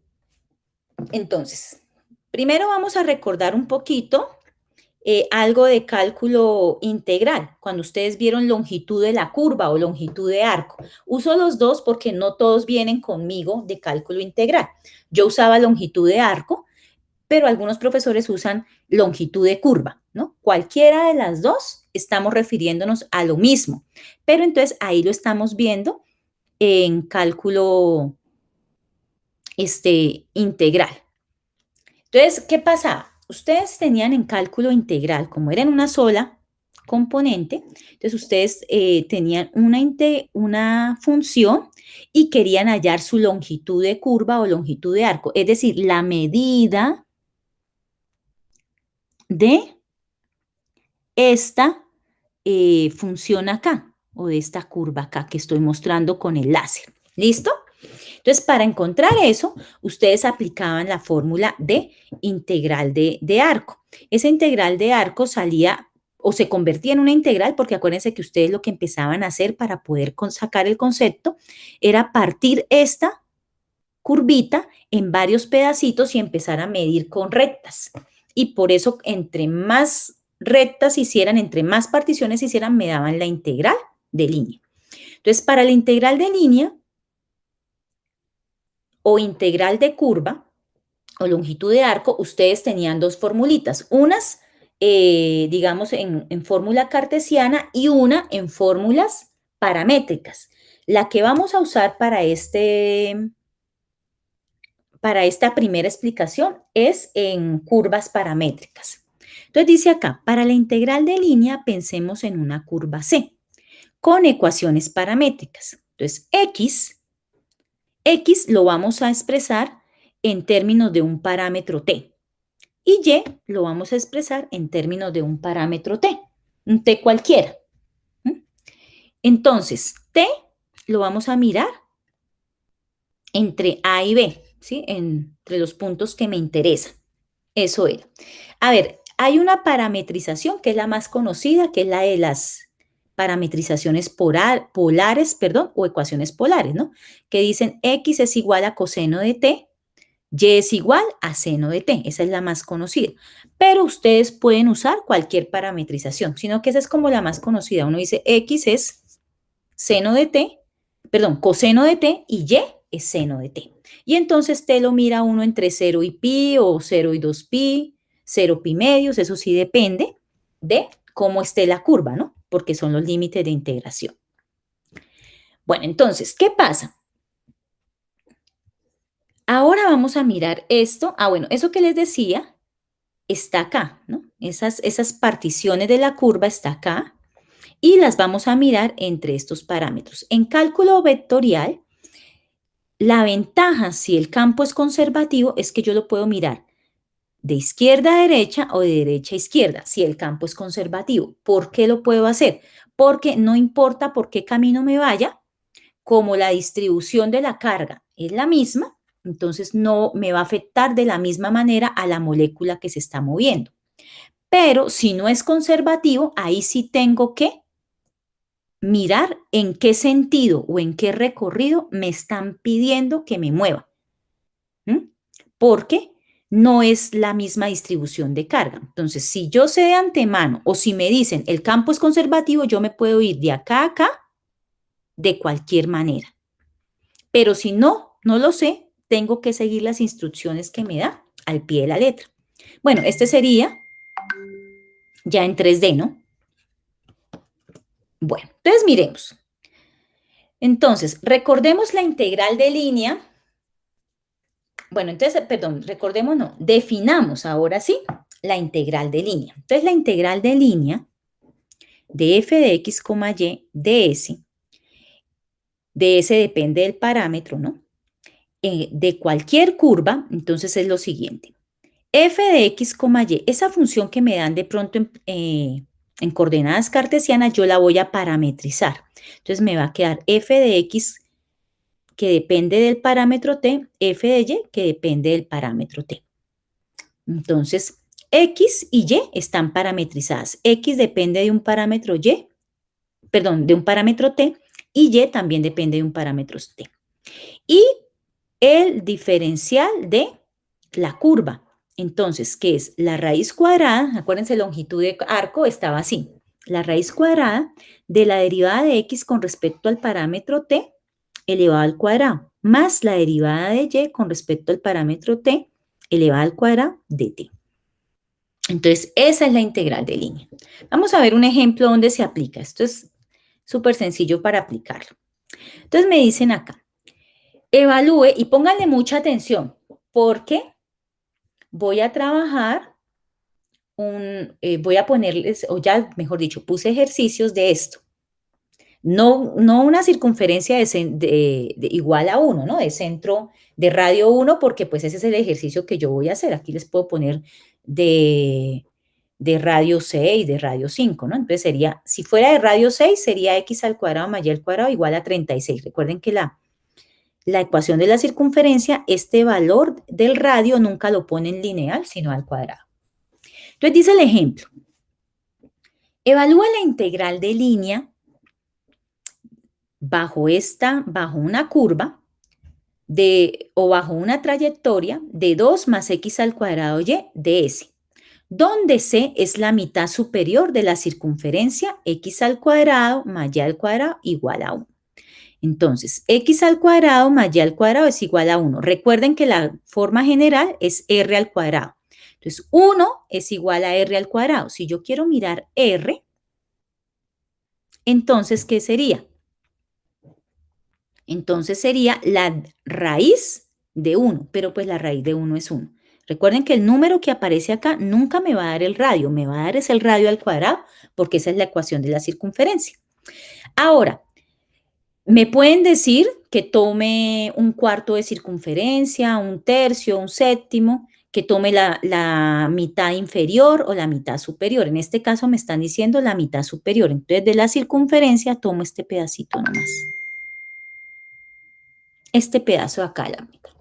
Entonces, primero vamos a recordar un poquito algo de cálculo integral, cuando ustedes vieron longitud de la curva o longitud de arco. Uso los dos porque no todos vienen conmigo de cálculo integral. Yo usaba longitud de arco, pero algunos profesores usan longitud de curva, ¿no? Cualquiera de las dos estamos refiriéndonos a lo mismo, pero entonces ahí lo estamos viendo en cálculo integral. Entonces, ¿qué pasaba? Ustedes tenían en cálculo integral, como era en una sola componente, entonces ustedes tenían una función y querían hallar su longitud de curva o longitud de arco, es decir, la medida de esta función acá o de esta curva acá que estoy mostrando con el láser. ¿Listo? Entonces, para encontrar eso, ustedes aplicaban la fórmula de integral de arco. Esa integral de arco salía o se convertía en una integral porque acuérdense que ustedes lo que empezaban a hacer para poder sacar el concepto era partir esta curvita en varios pedacitos y empezar a medir con rectas. Y por eso, entre más rectas hicieran, entre más particiones hicieran, me daban la integral de línea. Entonces, para la integral de línea o integral de curva o longitud de arco, ustedes tenían dos formulitas, unas, digamos, en fórmula cartesiana y una en fórmulas paramétricas. La que vamos a usar para esta primera explicación es en curvas paramétricas. Entonces dice acá, para la integral de línea pensemos en una curva C con ecuaciones paramétricas. Entonces X lo vamos a expresar en términos de un parámetro T y Y lo vamos a expresar en términos de un parámetro T, un T cualquiera. Entonces, T lo vamos a mirar entre A y B, ¿sí? Entre los puntos que me interesan. Eso era. A ver, hay una parametrización que es la más conocida, que es la de las parametrizaciones polares, o ecuaciones polares, ¿no? Que dicen X es igual a coseno de T, Y es igual a seno de T. Esa es la más conocida. Pero ustedes pueden usar cualquier parametrización, sino que esa es como la más conocida. Uno dice X es seno de T, coseno de T y Y es seno de T. Y entonces T lo mira uno entre 0 y pi o 0 y 2 pi, 0 pi medios, eso sí depende de cómo esté la curva, ¿no? Porque son los límites de integración. Bueno, entonces, ¿qué pasa? Ahora vamos a mirar esto. Bueno, eso que les decía está acá, ¿no? Esas particiones de la curva está acá y las vamos a mirar entre estos parámetros. En cálculo vectorial, la ventaja, si el campo es conservativo, es que yo lo puedo mirar de izquierda a derecha o de derecha a izquierda, si el campo es conservativo. ¿Por qué lo puedo hacer? Porque no importa por qué camino me vaya, como la distribución de la carga es la misma, entonces no me va a afectar de la misma manera a la molécula que se está moviendo. Pero si no es conservativo, ahí sí tengo que mirar en qué sentido o en qué recorrido me están pidiendo que me mueva. Porque no es la misma distribución de carga. Entonces, si yo sé de antemano o si me dicen el campo es conservativo, yo me puedo ir de acá a acá de cualquier manera. Pero si no lo sé, tengo que seguir las instrucciones que me da al pie de la letra. Bueno, este sería ya en 3D, ¿no? Bueno, entonces miremos. Entonces, recordemos la integral de línea. Bueno, entonces, perdón, recordemos, no, definamos ahora sí la integral de línea. Entonces, la integral de línea de f de x, y de s depende del parámetro, ¿no? De cualquier curva, entonces es lo siguiente. F de x, y, esa función que me dan de pronto en coordenadas cartesianas, yo la voy a parametrizar. Entonces me va a quedar f de x, que depende del parámetro t, f de y, que depende del parámetro t. Entonces, x y y están parametrizadas. X depende de un parámetro y, perdón, de un parámetro t, y y también depende de un parámetro t. Y el diferencial de la curva. Entonces, ¿qué es? La raíz cuadrada, acuérdense, longitud de arco estaba así. La raíz cuadrada de la derivada de x con respecto al parámetro t elevado al cuadrado, más la derivada de y con respecto al parámetro t elevado al cuadrado de t. Entonces, esa es la integral de línea. Vamos a ver un ejemplo donde se aplica. Esto es súper sencillo para aplicarlo. Entonces, me dicen acá, evalúe y pónganle mucha atención, porque voy a trabajar voy a ponerles, o ya, mejor dicho, puse ejercicios de esto. No una circunferencia de igual a 1, ¿no? De centro, de radio 1, porque pues ese es el ejercicio que yo voy a hacer. Aquí les puedo poner de radio 6, de radio 5, ¿no? Entonces sería, si fuera de radio 6, sería x al cuadrado más y al cuadrado igual a 36. Recuerden que la ecuación de la circunferencia, este valor del radio nunca lo pone en lineal, sino al cuadrado. Entonces dice el ejemplo. Evalúa la integral de línea bajo una curva o bajo una trayectoria de 2 más x al cuadrado y de s, donde c es la mitad superior de la circunferencia x al cuadrado más y al cuadrado igual a 1. Entonces, x al cuadrado más y al cuadrado es igual a 1. Recuerden que la forma general es r al cuadrado. Entonces, 1 es igual a r al cuadrado. Si yo quiero mirar r, entonces, ¿qué sería? Entonces sería la raíz de 1, pero pues la raíz de 1 es 1. Recuerden que el número que aparece acá nunca me va a dar el radio, me va a dar es el radio al cuadrado, porque esa es la ecuación de la circunferencia. Ahora, me pueden decir que tome un cuarto de circunferencia, un tercio, un séptimo, que tome la mitad inferior o la mitad superior. En este caso me están diciendo la mitad superior. Entonces, de la circunferencia tomo este pedacito nomás. Este pedazo de acá de la mitad.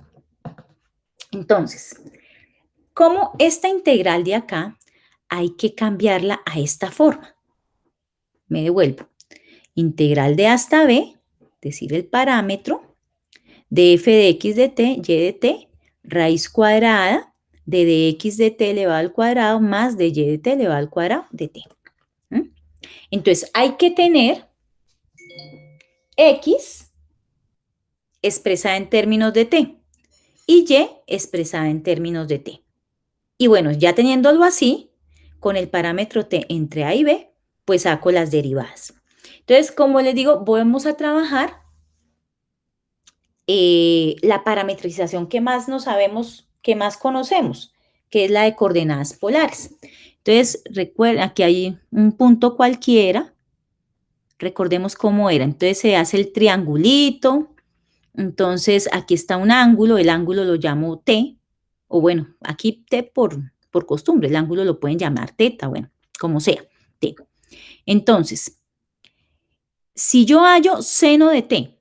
Entonces, como esta integral de acá hay que cambiarla a esta forma. Me devuelvo. Integral de A hasta B, es decir, el parámetro, de f de x de t, y de t, raíz cuadrada de dx de t elevado al cuadrado más de y de t elevado al cuadrado de t. Entonces, hay que tener x expresada en términos de t y y expresada en términos de t. Y bueno, ya teniéndolo así, con el parámetro t entre a y b, pues saco las derivadas. Entonces, como les digo, vamos a trabajar la parametrización que más no sabemos, que más conocemos, que es la de coordenadas polares. Entonces, recuerden, aquí hay un punto cualquiera. Recordemos cómo era. Entonces, se hace el triangulito. Entonces, aquí está un ángulo. El ángulo lo llamo T. O bueno, aquí T por costumbre. El ángulo lo pueden llamar teta, bueno, como sea, T. Entonces, si yo hallo seno de T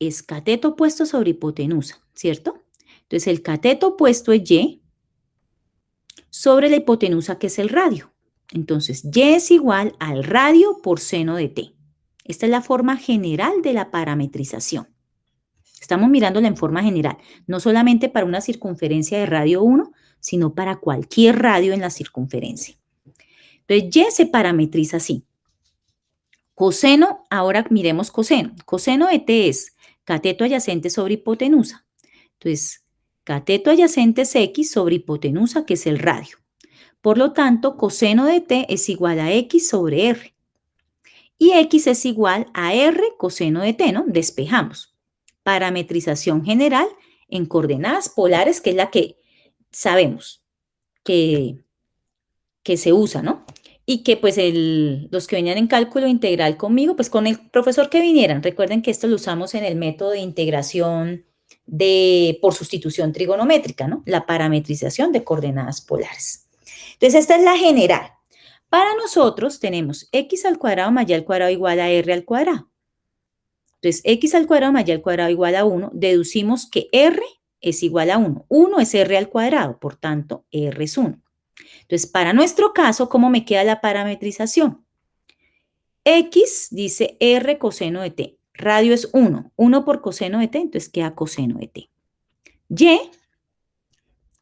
es cateto opuesto sobre hipotenusa, ¿cierto? Entonces, el cateto opuesto es Y sobre la hipotenusa, que es el radio. Entonces, Y es igual al radio por seno de T. Esta es la forma general de la parametrización. Estamos mirándola en forma general, no solamente para una circunferencia de radio 1, sino para cualquier radio en la circunferencia. Entonces, Y se parametriza así. Coseno, ahora miremos coseno. Coseno de T es cateto adyacente sobre hipotenusa. Entonces, cateto adyacente es X sobre hipotenusa, que es el radio. Por lo tanto, coseno de T es igual a X sobre R. Y X es igual a R coseno de T, ¿no? Despejamos. Parametrización general en coordenadas polares, que es la que sabemos que se usa, ¿no? Y que pues los que venían en cálculo integral conmigo, pues con el profesor que vinieran. Recuerden que esto lo usamos en el método de integración por sustitución trigonométrica, ¿no? La parametrización de coordenadas polares. Entonces, esta es la general. Para nosotros tenemos x al cuadrado más y al cuadrado igual a r al cuadrado. Entonces, x al cuadrado más y al cuadrado igual a 1. Deducimos que r es igual a 1. 1 es r al cuadrado, por tanto, r es 1. Entonces, para nuestro caso, ¿cómo me queda la parametrización? X dice r coseno de t. Radio es 1. 1 por coseno de t, entonces queda coseno de t. Y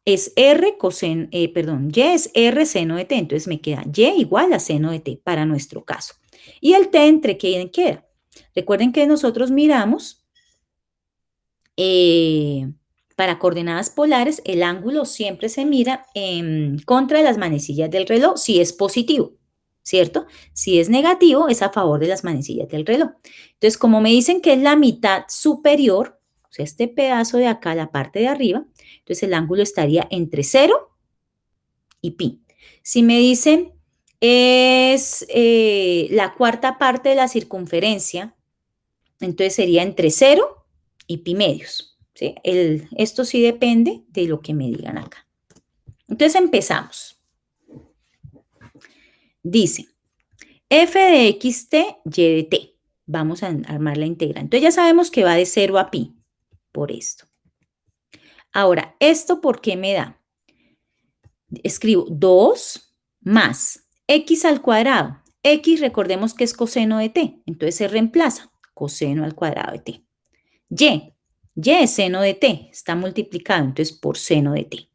es r coseno, y es r seno de t, entonces me queda y igual a seno de t para nuestro caso. ¿Y el t entre qué queda? Recuerden que nosotros miramos para coordenadas polares, el ángulo siempre se mira en contra de las manecillas del reloj si es positivo, ¿cierto? Si es negativo, es a favor de las manecillas del reloj. Entonces, como me dicen que es la mitad superior, o sea, este pedazo de acá, la parte de arriba, entonces el ángulo estaría entre 0 y pi. Si me dicen es la cuarta parte de la circunferencia, entonces sería entre 0 y pi medios. ¿Sí? Esto sí depende de lo que me digan acá. Entonces empezamos. Dice, f de xt, y de t. Vamos a armar la integral. Entonces ya sabemos que va de 0 a pi por esto. Ahora, ¿esto por qué me da? Escribo 2 más x al cuadrado. X, recordemos que es coseno de t, entonces se reemplaza coseno al cuadrado de t. Y es seno de t, está multiplicado, entonces por seno de t.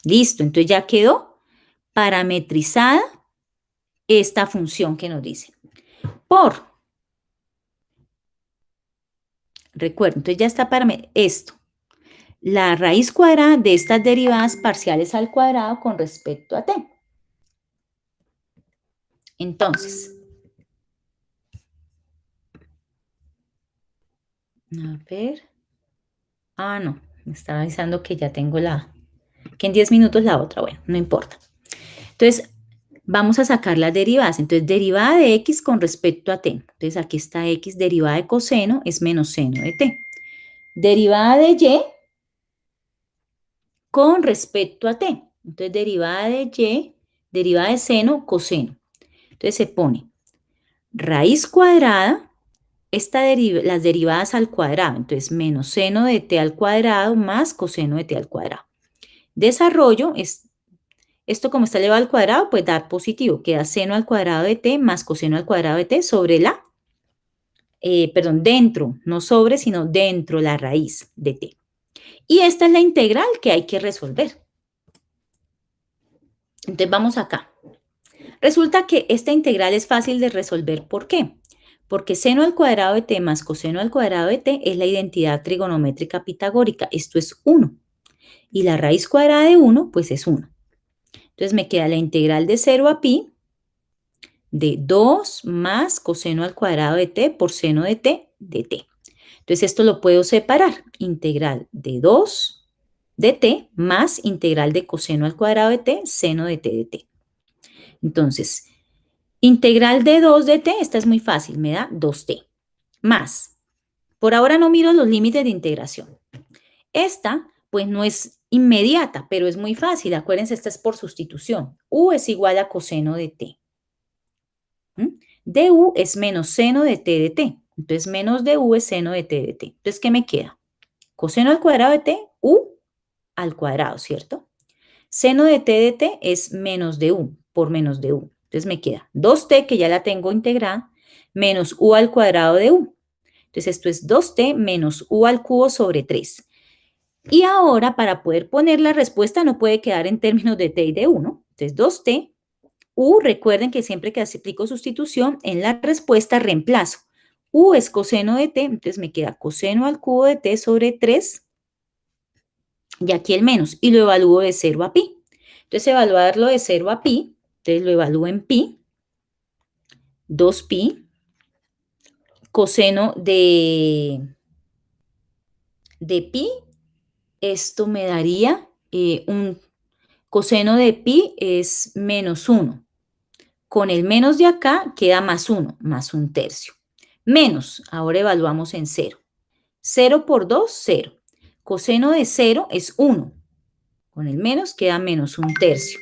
Listo, entonces ya quedó parametrizada esta función que nos dice. Recuerden, entonces ya está parametrizado esto. La raíz cuadrada de estas derivadas parciales al cuadrado con respecto a t. Entonces, a ver. Ah, no, me estaba avisando que ya tengo que en 10 minutos la otra. Bueno, no importa. Entonces, vamos a sacar las derivadas. Entonces, derivada de x con respecto a t. Entonces, aquí está x, derivada de coseno es menos seno de t. Derivada de y con respecto a t. Entonces, derivada de y, derivada de seno, coseno. Entonces, se pone raíz cuadrada, las derivadas al cuadrado. Entonces, menos seno de t al cuadrado más coseno de t al cuadrado. Desarrollo, esto como está elevado al cuadrado, pues da positivo. Queda seno al cuadrado de t más coseno al cuadrado de t sobre dentro, no sobre, sino dentro la raíz de t. Y esta es la integral que hay que resolver. Entonces vamos acá. Resulta que esta integral es fácil de resolver. ¿Por qué? Porque seno al cuadrado de t más coseno al cuadrado de t es la identidad trigonométrica pitagórica. Esto es 1. Y la raíz cuadrada de 1, pues es 1. Entonces me queda la integral de 0 a pi de 2 más coseno al cuadrado de t por seno de t de t. Entonces esto lo puedo separar. Integral de 2 de t más integral de coseno al cuadrado de t, seno de t de t. Entonces, integral de 2 de t, esta es muy fácil, me da 2t. Más, por ahora no miro los límites de integración. Esta, pues no es inmediata, pero es muy fácil. Acuérdense, esta es por sustitución. U es igual a coseno de t. Du es menos seno de t de t. Entonces, menos du es seno de t de t. Entonces, ¿qué me queda? Coseno al cuadrado de t, u al cuadrado, ¿cierto? Seno de t de t es menos de u, por menos de u. Entonces, me queda 2t, que ya la tengo integrada, menos u al cuadrado de u. Entonces, esto es 2t menos u al cubo sobre 3. Y ahora, para poder poner la respuesta, no puede quedar en términos de t y de u, ¿no? Entonces, 2t, u, recuerden que siempre que aplico sustitución, en la respuesta reemplazo. U es coseno de t, entonces me queda coseno al cubo de t sobre 3, y aquí el menos, y lo evalúo de 0 a pi. Entonces, evaluarlo de 0 a pi, entonces lo evalúo en pi, 2pi, coseno de pi, esto me daría un coseno de pi es menos 1. Con el menos de acá queda más 1, más 1/3. Menos, ahora evaluamos en 0. 0 por 2, 0. Coseno de 0 es 1. Con el menos queda menos 1/3.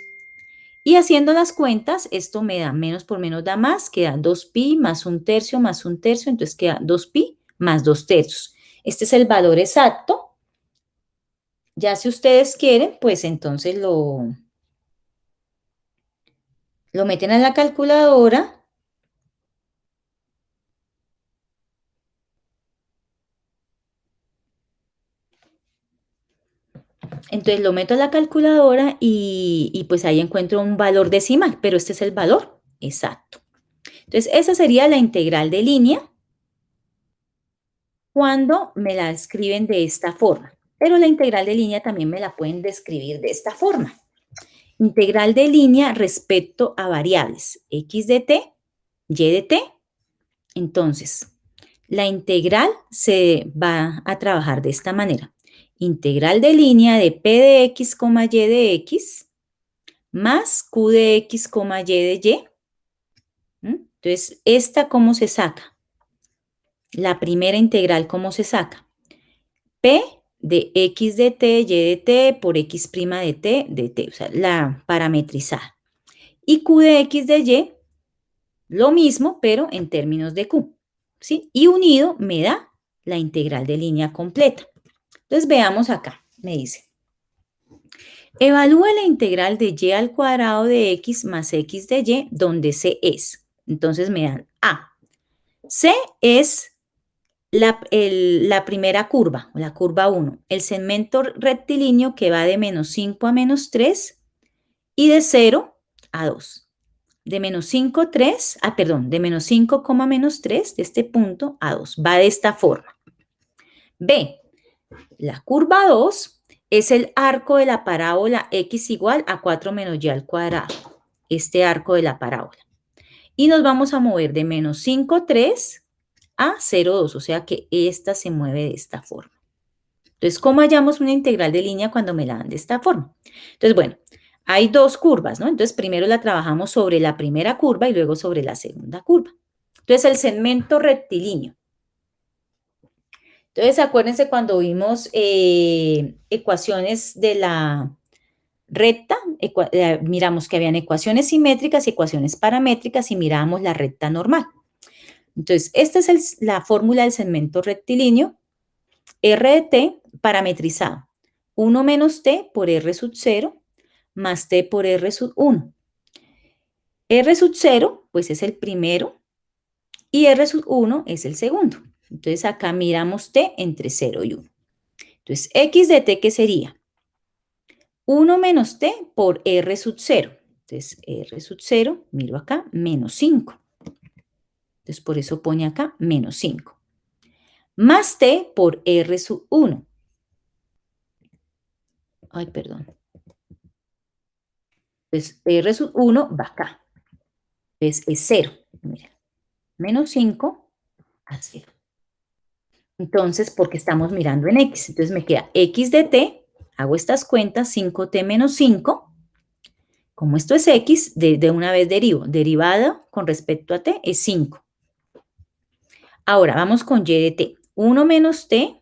Y haciendo las cuentas, esto me da menos por menos da más, queda 2pi más 1/3 más 1/3, entonces queda 2pi más 2/3. Este es el valor exacto. Ya si ustedes quieren, pues entonces lo meten a la calculadora. Entonces lo meto a la calculadora y pues ahí encuentro un valor decimal, pero este es el valor exacto. Entonces esa sería la integral de línea cuando me la escriben de esta forma. Pero la integral de línea también me la pueden describir de esta forma. Integral de línea respecto a variables x de t, y de t. Entonces, la integral se va a trabajar de esta manera. Integral de línea de p de x, y de x, más q de x, y de y. Entonces, ¿esta cómo se saca? La primera integral, ¿cómo se saca? P de x de t, y de t, por x' de t, o sea, la parametrizada. Y q de x de y, lo mismo, pero en términos de q, ¿sí? Y unido me da la integral de línea completa. Entonces, veamos acá, me dice. Evalúa la integral de y al cuadrado de x más x de y, donde c es. Entonces, me dan A. C es la primera curva, o la curva 1, el segmento rectilíneo que va de -5 a -3 y de 0 a 2. De -5, 3, de -5, -3, de este punto a 2. Va de esta forma. B, la curva 2 es el arco de la parábola x igual a 4 menos y al cuadrado. Este arco de la parábola. Y nos vamos a mover de -5, 3 a 0,2, o sea que esta se mueve de esta forma. Entonces, ¿cómo hallamos una integral de línea cuando me la dan de esta forma? Entonces, bueno, hay dos curvas, ¿no? Entonces, primero la trabajamos sobre la primera curva y luego sobre la segunda curva. Entonces, el segmento rectilíneo. Entonces, acuérdense cuando vimos ecuaciones de la recta, miramos que habían ecuaciones simétricas y ecuaciones paramétricas y mirábamos la recta normal. Entonces, esta es la fórmula del segmento rectilíneo, R de t parametrizado. 1 menos t por R sub 0 más t por R sub 1. R sub 0, pues es el primero, y R sub 1 es el segundo. Entonces, acá miramos t entre 0 y 1. Entonces, x de t, ¿qué sería? 1 menos t por R sub 0. Entonces, R sub 0, miro acá, menos 5. Entonces, por eso pone acá menos 5. Más t por R sub 1. Ay, perdón. Entonces, R sub 1 va acá. Entonces, es 0. Mira, menos 5 a 0. Entonces, porque estamos mirando en x. Entonces, me queda x de t. Hago estas cuentas, 5t menos 5. Como esto es x, de una vez derivo. Derivada con respecto a t es 5. Ahora, vamos con y de t. 1 menos t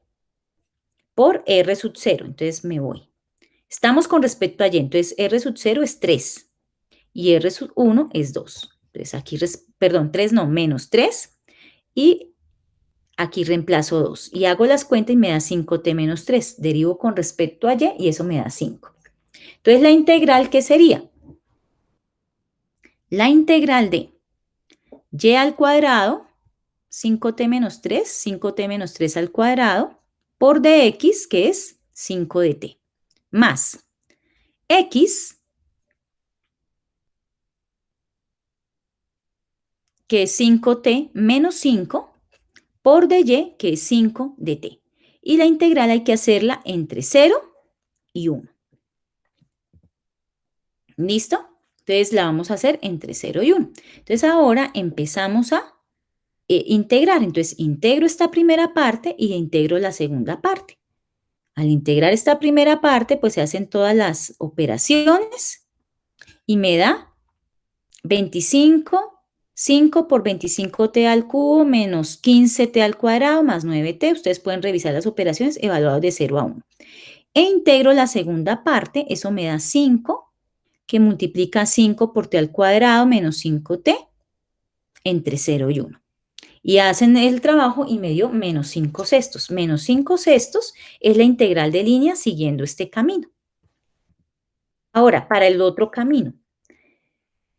por R sub 0. Entonces, me voy. Estamos con respecto a y. Entonces, R sub 0 es 3. Y R sub 1 es 2. Entonces, aquí, perdón, 3 no, menos 3. Y aquí reemplazo 2. Y hago las cuentas y me da 5t menos 3. Derivo con respecto a y eso me da 5. Entonces, la integral, ¿qué sería? La integral de y al cuadrado, 5t menos 3, 5t menos 3 al cuadrado, por dx, que es 5 de t, más x, que es 5t menos 5, por dy, que es 5 de t. Y la integral hay que hacerla entre 0 y 1. ¿Listo? Entonces la vamos a hacer entre 0 y 1. Entonces ahora empezamos a integrar. Entonces integro esta primera parte y integro la segunda parte. Al integrar esta primera parte, pues se hacen todas las operaciones y me da 25, 5 por 25t al cubo menos 15t al cuadrado más 9t. Ustedes pueden revisar las operaciones evaluadas de 0 a 1. E integro la segunda parte, eso me da 5, que multiplica 5 por t al cuadrado menos 5t entre 0 y 1. Y hacen el trabajo y me dio menos 5 sextos. Menos 5 sextos es la integral de línea siguiendo este camino. Ahora, para el otro camino.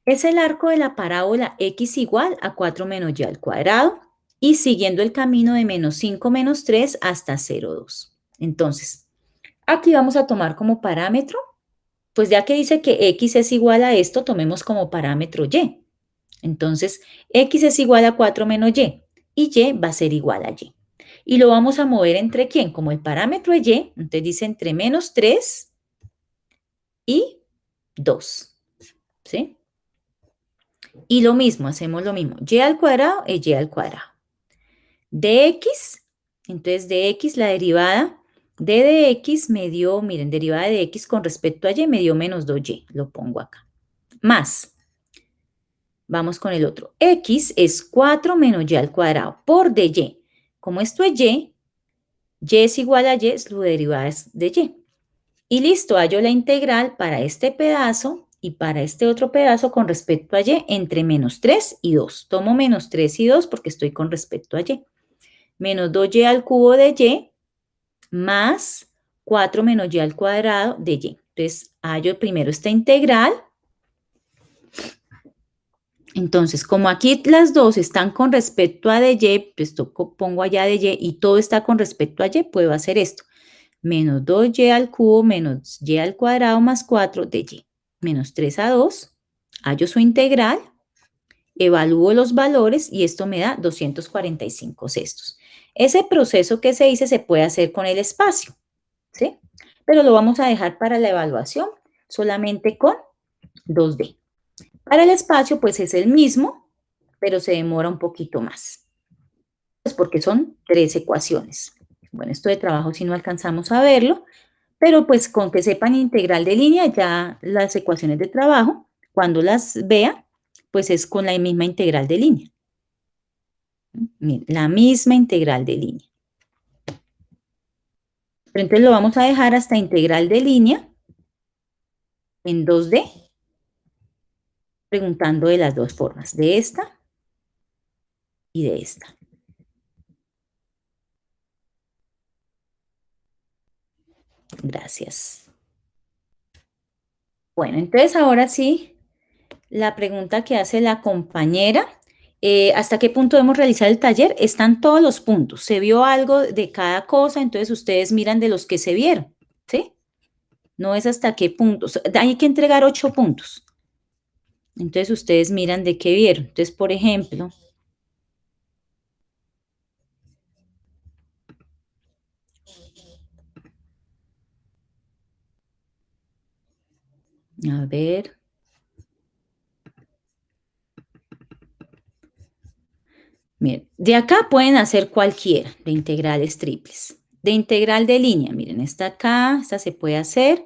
Es el arco de la parábola x igual a 4 menos y al cuadrado y siguiendo el camino de menos 5 menos 3 hasta 0,2. Entonces, aquí vamos a tomar como parámetro, pues ya que dice que x es igual a esto, tomemos como parámetro y. Entonces, x es igual a 4 menos y va a ser igual a y. Y lo vamos a mover entre ¿quién? Como el parámetro es y, entonces dice entre menos 3 y 2, ¿sí? Y lo mismo, hacemos lo mismo. Y al cuadrado es y al cuadrado. Dx, entonces dx, la derivada de dx me dio, miren, derivada de x con respecto a y me dio menos 2y. Lo pongo acá. Más. Vamos con el otro. X es 4 menos y al cuadrado por dy. Como esto es y es igual a y, su derivada es de y. Y listo, hallo la integral para este pedazo y para este otro pedazo con respecto a y entre menos 3 y 2. Tomo menos 3 y 2 porque estoy con respecto a y. Menos 2y al cubo de y más 4 menos y al cuadrado de y. Entonces, hallo primero esta integral. Entonces, como aquí las dos están con respecto a de y, pues pongo allá de y todo está con respecto a y, puedo hacer esto. Menos 2y al cubo menos y al cuadrado más 4 de y. Menos 3 a 2, hallo su integral, evalúo los valores y esto me da 245 sextos. Ese proceso que se dice se puede hacer con el espacio, ¿sí? Pero lo vamos a dejar para la evaluación solamente con 2D. Para el espacio, pues es el mismo, pero se demora un poquito más. Pues porque son 3 ecuaciones. Bueno, esto de trabajo sí no alcanzamos a verlo, pero pues con que sepan integral de línea, ya las ecuaciones de trabajo, cuando las vea, pues es con la misma integral de línea. Miren, la misma integral de línea. Pero entonces lo vamos a dejar hasta integral de línea en 2D, preguntando de las dos formas, de esta y de esta. Gracias. Bueno, entonces ahora sí, la pregunta que hace la compañera, ¿hasta qué punto debemos realizar el taller? Están todos los puntos, se vio algo de cada cosa, entonces ustedes miran de los que se vieron, ¿sí? No es hasta qué puntos, hay que entregar 8 puntos. Entonces ustedes miran de qué vieron. Entonces, por ejemplo, a ver. Miren, de acá pueden hacer cualquiera de integrales triples. De integral de línea, miren, esta acá, esta se puede hacer.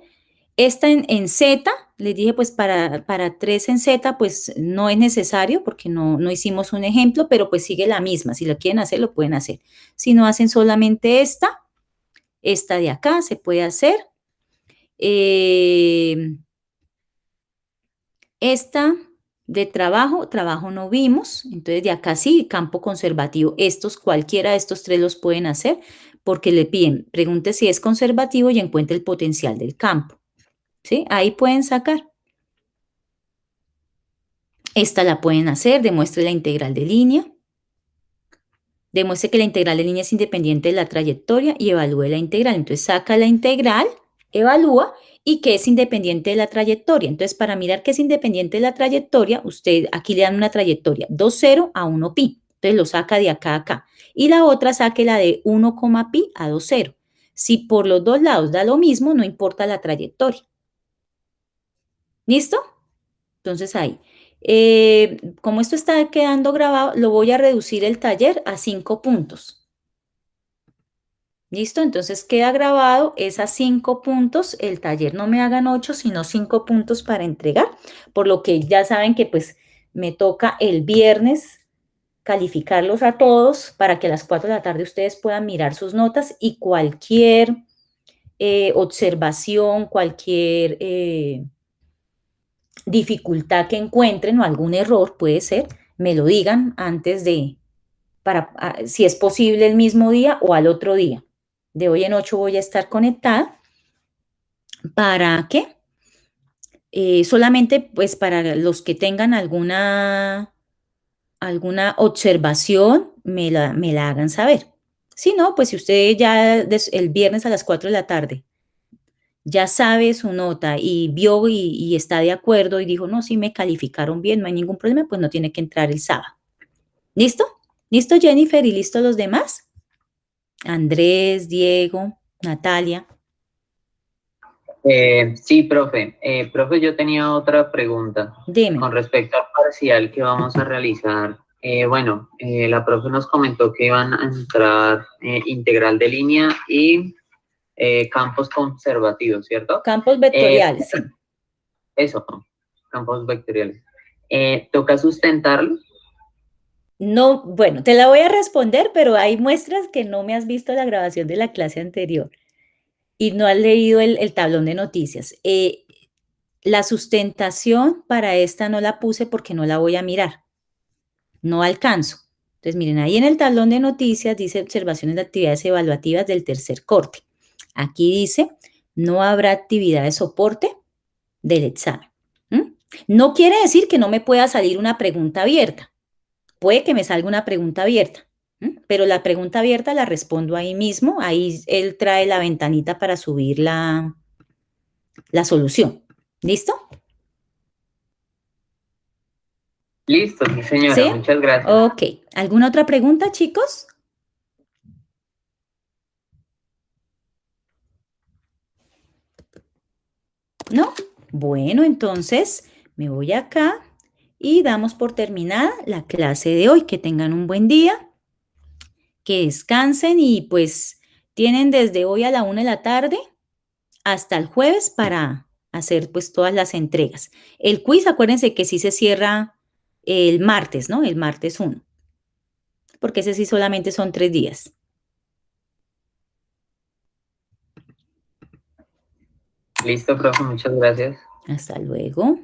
Esta en Z, les dije pues para 3 en Z pues no es necesario porque no hicimos un ejemplo, pero pues sigue la misma. Si lo quieren hacer, lo pueden hacer. Si no hacen solamente esta de acá se puede hacer. Esta de trabajo no vimos, entonces de acá sí, campo conservativo. Cualquiera de estos tres los pueden hacer porque le piden, pregunte si es conservativo y encuentre el potencial del campo. ¿Sí? Ahí pueden sacar. Esta la pueden hacer, demuestre la integral de línea. Demuestre que la integral de línea es independiente de la trayectoria y evalúe la integral. Entonces saca la integral, evalúa y que es independiente de la trayectoria. Entonces para mirar que es independiente de la trayectoria, usted aquí le dan una trayectoria 2,0 a 1 pi. Entonces lo saca de acá a acá. Y la otra saque la de 1, pi a 2,0. Si por los dos lados da lo mismo, no importa la trayectoria. ¿Listo? Entonces ahí. Como esto está quedando grabado, lo voy a reducir el taller a 5 puntos. ¿Listo? Entonces queda grabado es a 5 puntos. El taller no me hagan 8, sino 5 puntos para entregar. Por lo que ya saben que pues me toca el viernes calificarlos a todos para que a las 4 de la tarde ustedes puedan mirar sus notas y cualquier observación, cualquier dificultad que encuentren o algún error puede ser, me lo digan antes de si es posible el mismo día o al otro día. De hoy en 8 voy a estar conectada. ¿Para qué? Solamente pues para los que tengan alguna observación, me la hagan saber. Si no, pues si usted ya el viernes a las 4 de la tarde ya sabe su nota y vio y está de acuerdo y dijo, no, sí me calificaron bien, no hay ningún problema, pues no tiene que entrar el sábado. ¿Listo? ¿Listo, Jennifer? ¿Y listo los demás? Andrés, Diego, Natalia. Sí, profe. Profe, yo tenía otra pregunta Dime. con respecto al parcial que vamos a realizar. Bueno, la profe nos comentó que iban a entrar integral de línea y campos conservativos, ¿cierto? Campos vectoriales, sí. Eso, campos vectoriales. ¿Toca sustentarlo? No, bueno, te la voy a responder, pero hay muestras que no me has visto la grabación de la clase anterior y no has leído el tablón de noticias. La sustentación para esta no la puse porque no la voy a mirar, no alcanzo. Entonces, miren, ahí en el tablón de noticias dice observaciones de actividades evaluativas del tercer corte. Aquí dice, no habrá actividad de soporte del examen. No quiere decir que no me pueda salir una pregunta abierta. Puede que me salga una pregunta abierta, pero la pregunta abierta la respondo ahí mismo. Ahí él trae la ventanita para subir la solución. ¿Listo? Listo, sí, señora, ¿Sí? muchas gracias. Ok. ¿Alguna otra pregunta, chicos? ¿No? Bueno, entonces me voy acá y damos por terminada la clase de hoy. Que tengan un buen día, que descansen y pues tienen desde hoy a la 1 de la tarde hasta el jueves para hacer pues todas las entregas. El quiz, acuérdense que sí se cierra el martes, ¿no? El martes 1, porque ese sí solamente son 3 días. Listo, profe, muchas gracias. Hasta luego.